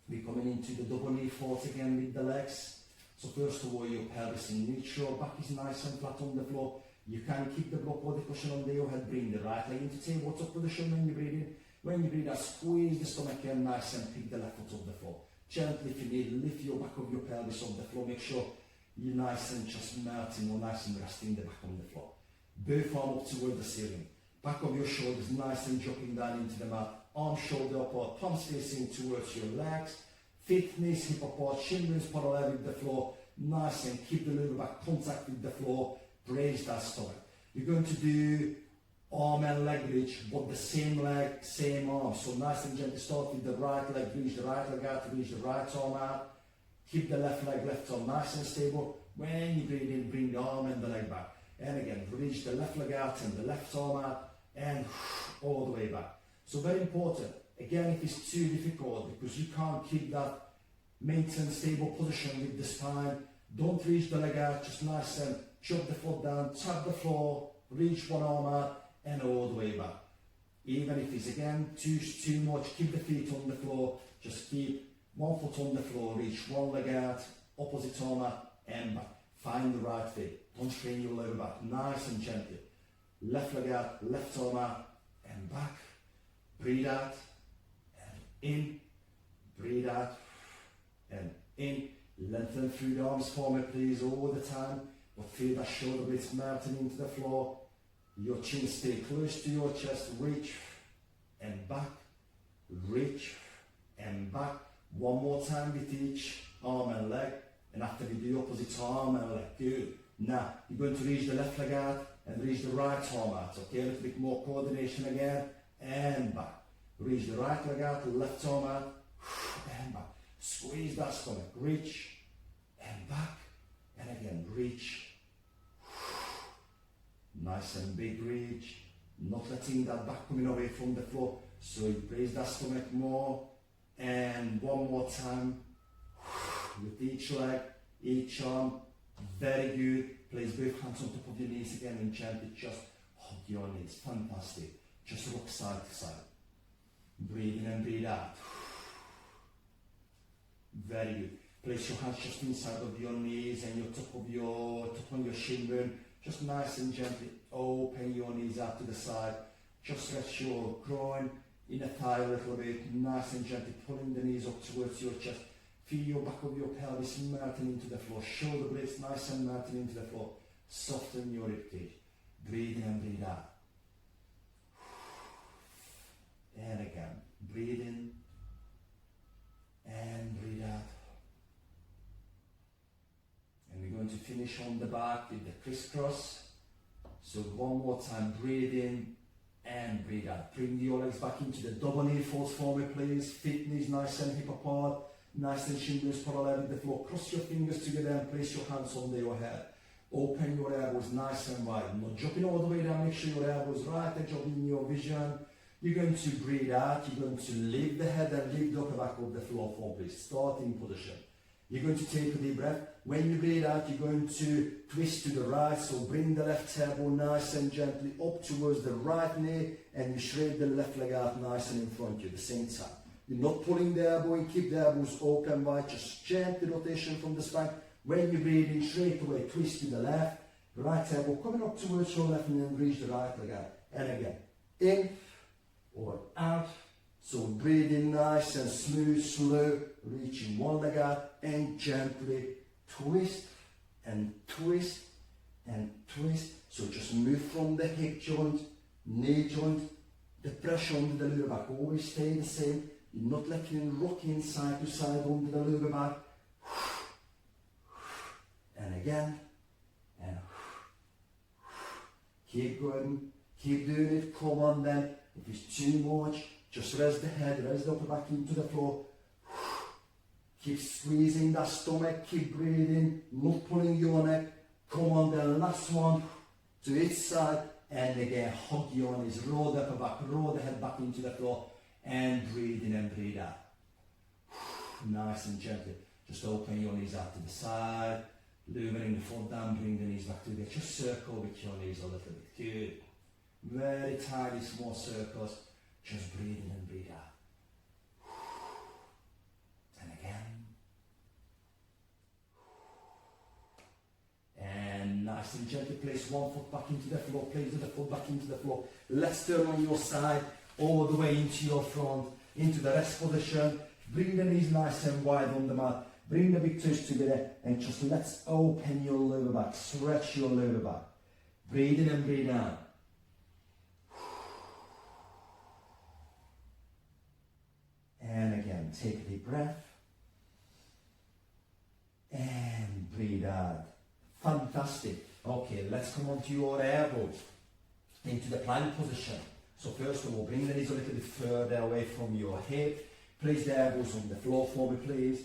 We're coming into the double knee fort again with the legs. So first of all, your pelvis in neutral. Back is nice and flat on the floor. You can keep the block or the cushion under your head. Bring the right leg into tabletop position when you breathe in. When you breathe out, squeeze the stomach in nice and pick the left foot off the floor. Gently, if you need, lift your back of your pelvis off the floor. Make sure you're nice and just melting or nice and resting the back on the floor. Both arms up toward the ceiling. Back of your shoulders nice and dropping down into the mat. Arm shoulder apart, palms facing towards your legs. Feet, knees, hip apart, shin bones parallel with the floor. Nice and keep the lower back contact with the floor. Brace that stomach. You're going to do arm and leg reach, but the same leg, same arm. So nice and gently start with the right leg, reach the right leg out, reach the right arm out. Keep the left leg, left arm nice and stable. When you breathe in, bring the arm and the leg back. And again, reach the left leg out and the left arm out and all the way back. So very important, again, if it's too difficult because you can't keep that maintain stable position with the spine, don't reach the leg out, just nice and chop the foot down, tap the floor, reach one arm out and all the way back. Even if it's again too much, keep the feet on the floor, just keep one foot on the floor, reach one leg out, opposite arm out and back. Find the right fit, don't strain your lower back, nice and gently. Left leg out, left arm out and back. Breathe out and in, breathe out and in. Lengthen through the arms for me please all the time, but feel that shoulder blades melting into the floor. Your chin stay close to your chest, reach and back, reach and back. One more time with each arm and leg, and after we do opposite arm and leg, good. Now, you're going to reach the left leg out and reach the right arm out, okay? A little bit more coordination again, and back. Reach the right leg out, left arm out, and back. Squeeze that stomach, reach and back, and again, reach. Nice and big reach, not letting that back coming away from the floor. So you raise that stomach more, and one more time with each leg, each arm. Very good. Place both hands on top of your knees again and gently just hug your knees. Fantastic. Just rock side to side. Breathe in and breathe out. Very good. Place your hands just inside of your knees and your top on your shin bone. Just nice and gently open your knees out to the side. Just stretch your groin, inner thigh a little bit. Nice and gently pulling the knees up towards your chest. Feel your back of your pelvis melting into the floor. Shoulder blades nice and melting into the floor. Soften your ribcage. Breathe in and breathe out. And again. Breathe in and breathe out. And we're going to finish on the back with the crisscross. So one more time, breathe in and breathe out. Bring your legs back into the double knee folds for me please. Feet knees nice and hip apart. Nice and shin bones parallel with the floor. Cross your fingers together and place your hands under your head. Open your elbows nice and wide. Not dropping all the way down. Make sure your elbows right edge of in your vision. You're going to breathe out. You're going to lift the head and lift the upper back of the floor for please. Starting position. You're going to take a deep breath. When you breathe out, you're going to twist to the right. So bring the left elbow nice and gently up towards the right knee, and you straighten the left leg out nice and in front of you at the same time. You're not pulling the elbow in, keep the elbows open wide, just gently rotation from the spine. When you breathe in, straight away, twist to the left, right elbow coming up towards your left, and then reach the right leg out. And again, in or out. So breathe in nice and smooth, slow, reaching one leg out, and gently twist and twist and twist. So just move from the hip joint, knee joint, the pressure under the lower back, always stay the same. You're not letting it rocking side to side under the lower back. And again, and keep going, keep doing it, come on then. If it's too much, just rest the head, rest the upper back into the floor. Keep squeezing that stomach, keep breathing, not pulling your neck. Come on then, last one, to each side, and again, hug your knees, roll the upper back, roll the head back into the floor, and breathe in and breathe out. Nice and gently, just open your knees out to the side, lowering the foot down, bring the knees back together, just circle with your knees a little bit, good. Very tiny, small circles, just breathe in and breathe out. And again. And nice and gently place one foot back into the floor, place the other foot back into the floor. Let's turn on your side, all the way into your front, into the rest position. Bring the knees nice and wide on the mat. Bring the big toes together and just let's open your lower back, stretch your lower back. Breathe in and breathe out. And again, take a deep breath. And breathe out. Fantastic. Okay, let's come on to your elbows. Into the plank position. So first of all, bring the knees a little bit further away from your hip. Place the elbows on the floor for me, please.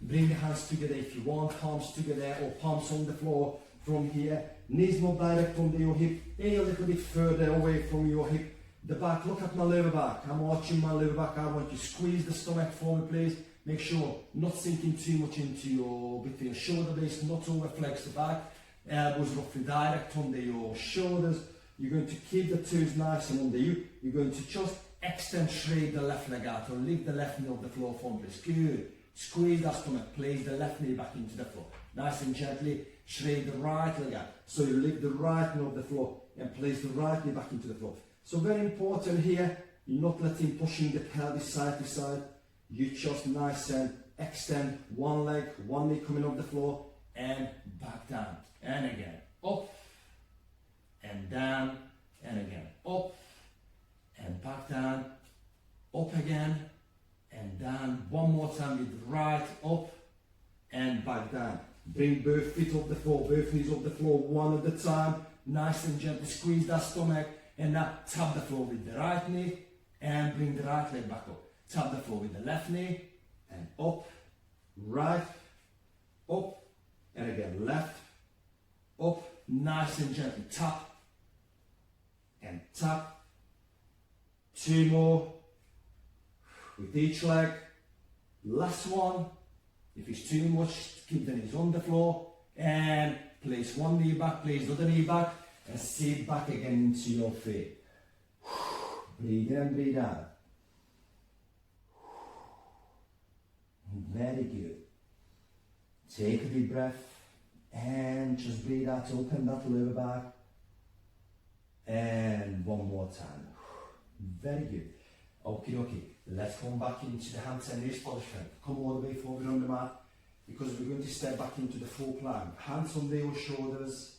Bring the hands together if you want, palms together or palms on the floor from here. Knees not direct under your hip, a little bit further away from your hip. The back, look at my lower back. I'm watching my lower back. I want you to squeeze the stomach for me, please. Make sure not sinking too much into between your shoulder blades, not over flex the back. Elbows roughly direct under your shoulders. You're going to keep the toes nice and under you. You're going to just extend straight the left leg out or lift the left knee off the floor for me, please. Good. Squeeze that stomach, place the left knee back into the floor. Nice and gently, straight the right leg out. So you lift the right knee off the floor and place the right knee back into the floor. So very important here, you're not letting pushing the pelvis side to side. You just nice and extend one leg, one knee coming off the floor and back down. And again, up and down and again, up and back down, up again and down. One more time with the right, up and back down. Bring both feet off the floor, both knees off the floor, one at a time. Nice and gently squeeze that stomach and now tap the floor with the right knee and bring the right leg back up. Tap the floor with the left knee and up, right, up and again left, up, nice and gently tap and tap. Two more with each leg. Last one. If it's too much, keep the knees on the floor and place one knee back, place the other knee back and sit back again into your feet. Breathe in and breathe out. Very good. Take a deep breath and just breathe out, open that lower back. And one more time. Very good. Okay, let's come back into the hands and knees for the strength. Come all the way forward on the mat because we're going to step back into the full plank. Hands under your shoulders,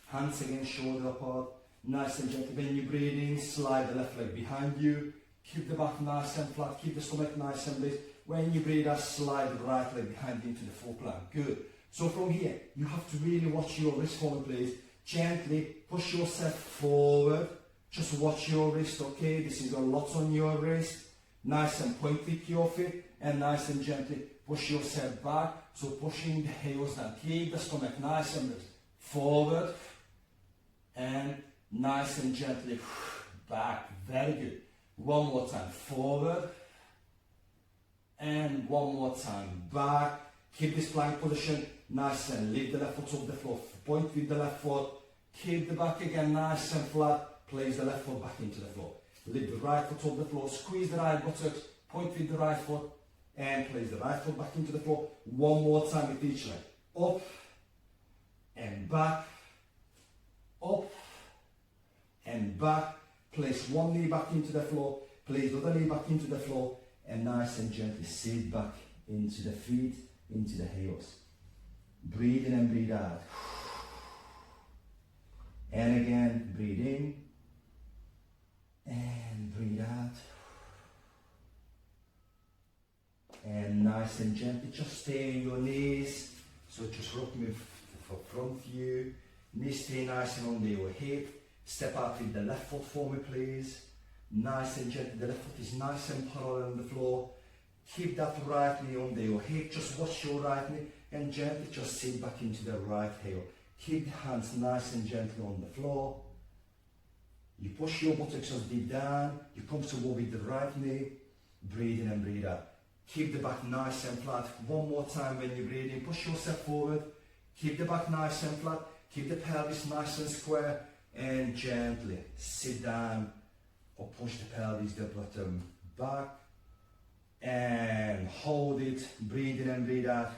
hands against shoulder apart. Nice and gentle. When you breathe in, slide the left leg behind you. Keep the back nice and flat, keep the stomach nice and lift. When you breathe out, slide the right leg behind you into the full plank. Good. So from here, you have to really watch your wrist forward, please. Gently push yourself forward. Just watch your wrist, okay? This is a lot on your wrist. Nice and point with your feet and nice and gently push yourself back. So pushing the heels down. Keep the stomach nice and lift. Forward and nice and gently back. Very good. One more time. Forward and one more time. Back. Keep this plank position nice and lift the left foot off the floor. Point with the left foot. Keep the back again nice and flat. Place the left foot back into the floor. Lift the right foot off the floor. Squeeze the right buttocks. Point with the right foot. And place the right foot back into the floor. One more time with each leg. Up and back. Up and back. Place one knee back into the floor. Place the other knee back into the floor. And nice and gently sit back into the feet, into the heels. Breathe in and breathe out. And again, breathe in. And breathe out. And nice and gently, just stay on your knees. So just rock me for front view. Knees stay nice and under your hip. Step out with the left foot for me, please. Nice and gently, the left foot is nice and parallel on the floor. Keep that right knee under your hip. Just watch your right knee and gently just sit back into the right heel. Keep the hands nice and gently on the floor. You push your buttocks deep down. You're comfortable with the right knee. Breathe in and breathe out. Keep the back nice and flat. One more time when you breathe in. Push yourself forward. Keep the back nice and flat. Keep the pelvis nice and square. And gently sit down or push the pelvis, the bottom back. And hold it. Breathe in and breathe out.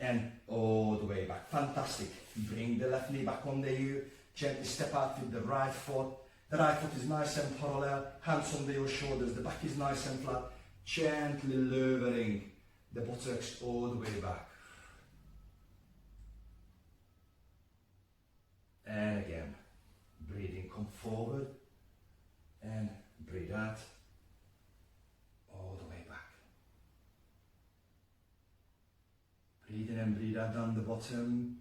And all the way back. Fantastic. Bring the left knee back under you. Gently step out with the right foot. The right foot is nice and parallel. Hands under your shoulders. The back is nice and flat. Gently lowering the buttocks all the way back. And again. Breathing, come forward. And breathe out. All the way back. Breathe in and breathe out down the bottom.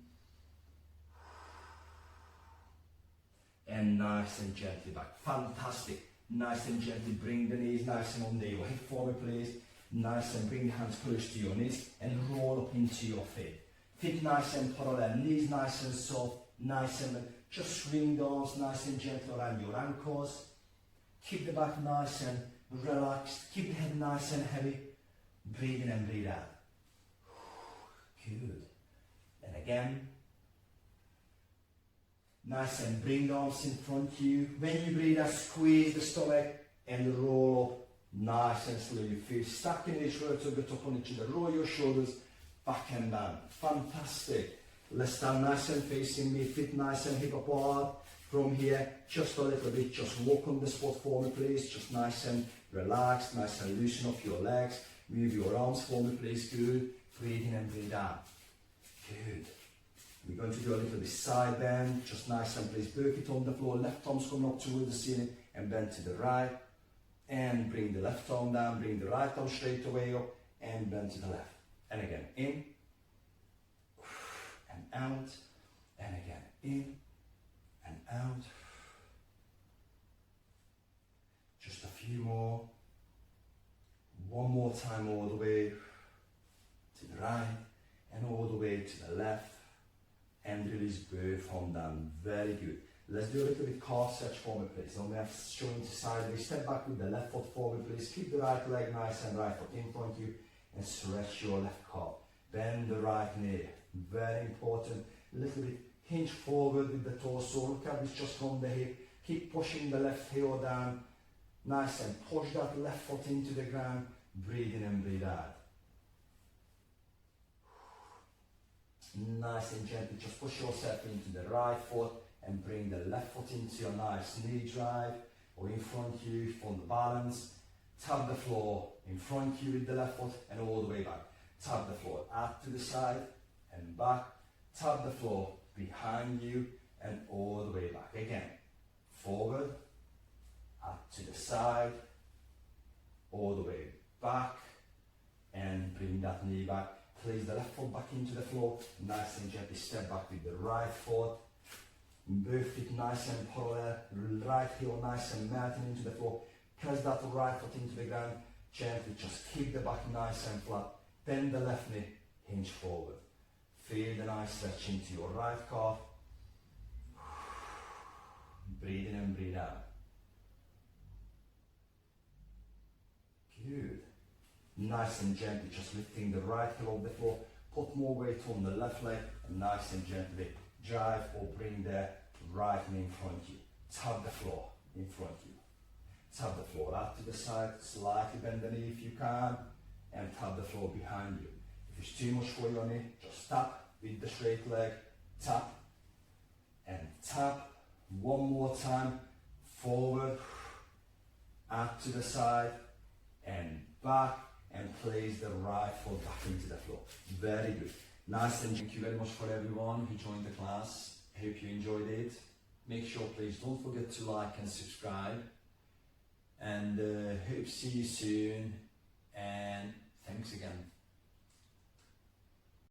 And nice and gently back. Fantastic. Nice and gently bring the knees nice and under your hip for me, please. Nice and bring the hands close to your knees and roll up into your feet. Feet nice and parallel. Knees nice and soft. Nice and just swing the arms nice and gentle around your ankles. Keep the back nice and relaxed. Keep the head nice and heavy. Breathe in and breathe out. Good. And again. Nice, and bring the arms in front of you. When you breathe out, squeeze the stomach and roll up nice and slowly. Feel stuck in each vertebra, up on each other. Roll your shoulders back and down. Fantastic. Let's stand nice and facing me. Feet nice and hip apart. From here, just a little bit. Just walk on the spot for me, please. Just nice and relaxed. Nice and loosen up your legs. Move your arms for me, please. Good. Breathe in and breathe out. Good. We're going to do a little bit side bend, just nice and please. Both feet on the floor, left arm's coming up towards the ceiling and bend to the right. And bring the left arm down, bring the right arm straight away up and bend to the left. And again, in and out. And again, in and out. Just a few more. One more time all the way to the right and all the way to the left. And release both arms down. Very good. Let's do a little bit calf stretch for me, please. I'm going to show you to sideways. Step back with the left foot forward, please. Keep the right leg nice and right foot in front of you and stretch your left calf. Bend the right knee. Very important. A little bit hinge forward with the torso. Look at this just from the hip. Keep pushing the left heel down. Nice, and push that left foot into the ground. Breathe in and breathe out. Nice and gently, just push yourself into the right foot and bring the left foot into your nice knee drive or in front of you for the balance. Tap the floor in front of you with the left foot and all the way back. Tap the floor out to the side and back. Tap the floor behind you and all the way back. Again, forward, out to the side, all the way back, and bring that knee back. Place the left foot back into the floor, nice and gently step back with the right foot. Both feet nice and parallel, right heel nice and melting into the floor. Press that right foot into the ground, gently just keep the back nice and flat. Bend the left knee, hinge forward. Feel the nice stretch into your right calf. Breathe in and breathe out. Good. Nice and gently, just lifting the right heel off the floor. Put more weight on the left leg and nice and gently drive or bring the right knee in front of you. Tap the floor in front of you. Tap the floor out to the side, slightly bend the knee if you can, and tap the floor behind you. If it's too much for your knee, just tap with the straight leg, tap and tap. One more time, forward, out to the side, and back. And place the right foot back into the floor. Very good. Nice, and thank you very much for everyone who joined the class. I hope you enjoyed it. Make sure, please, don't forget to like and subscribe. And hope to see you soon. And thanks again.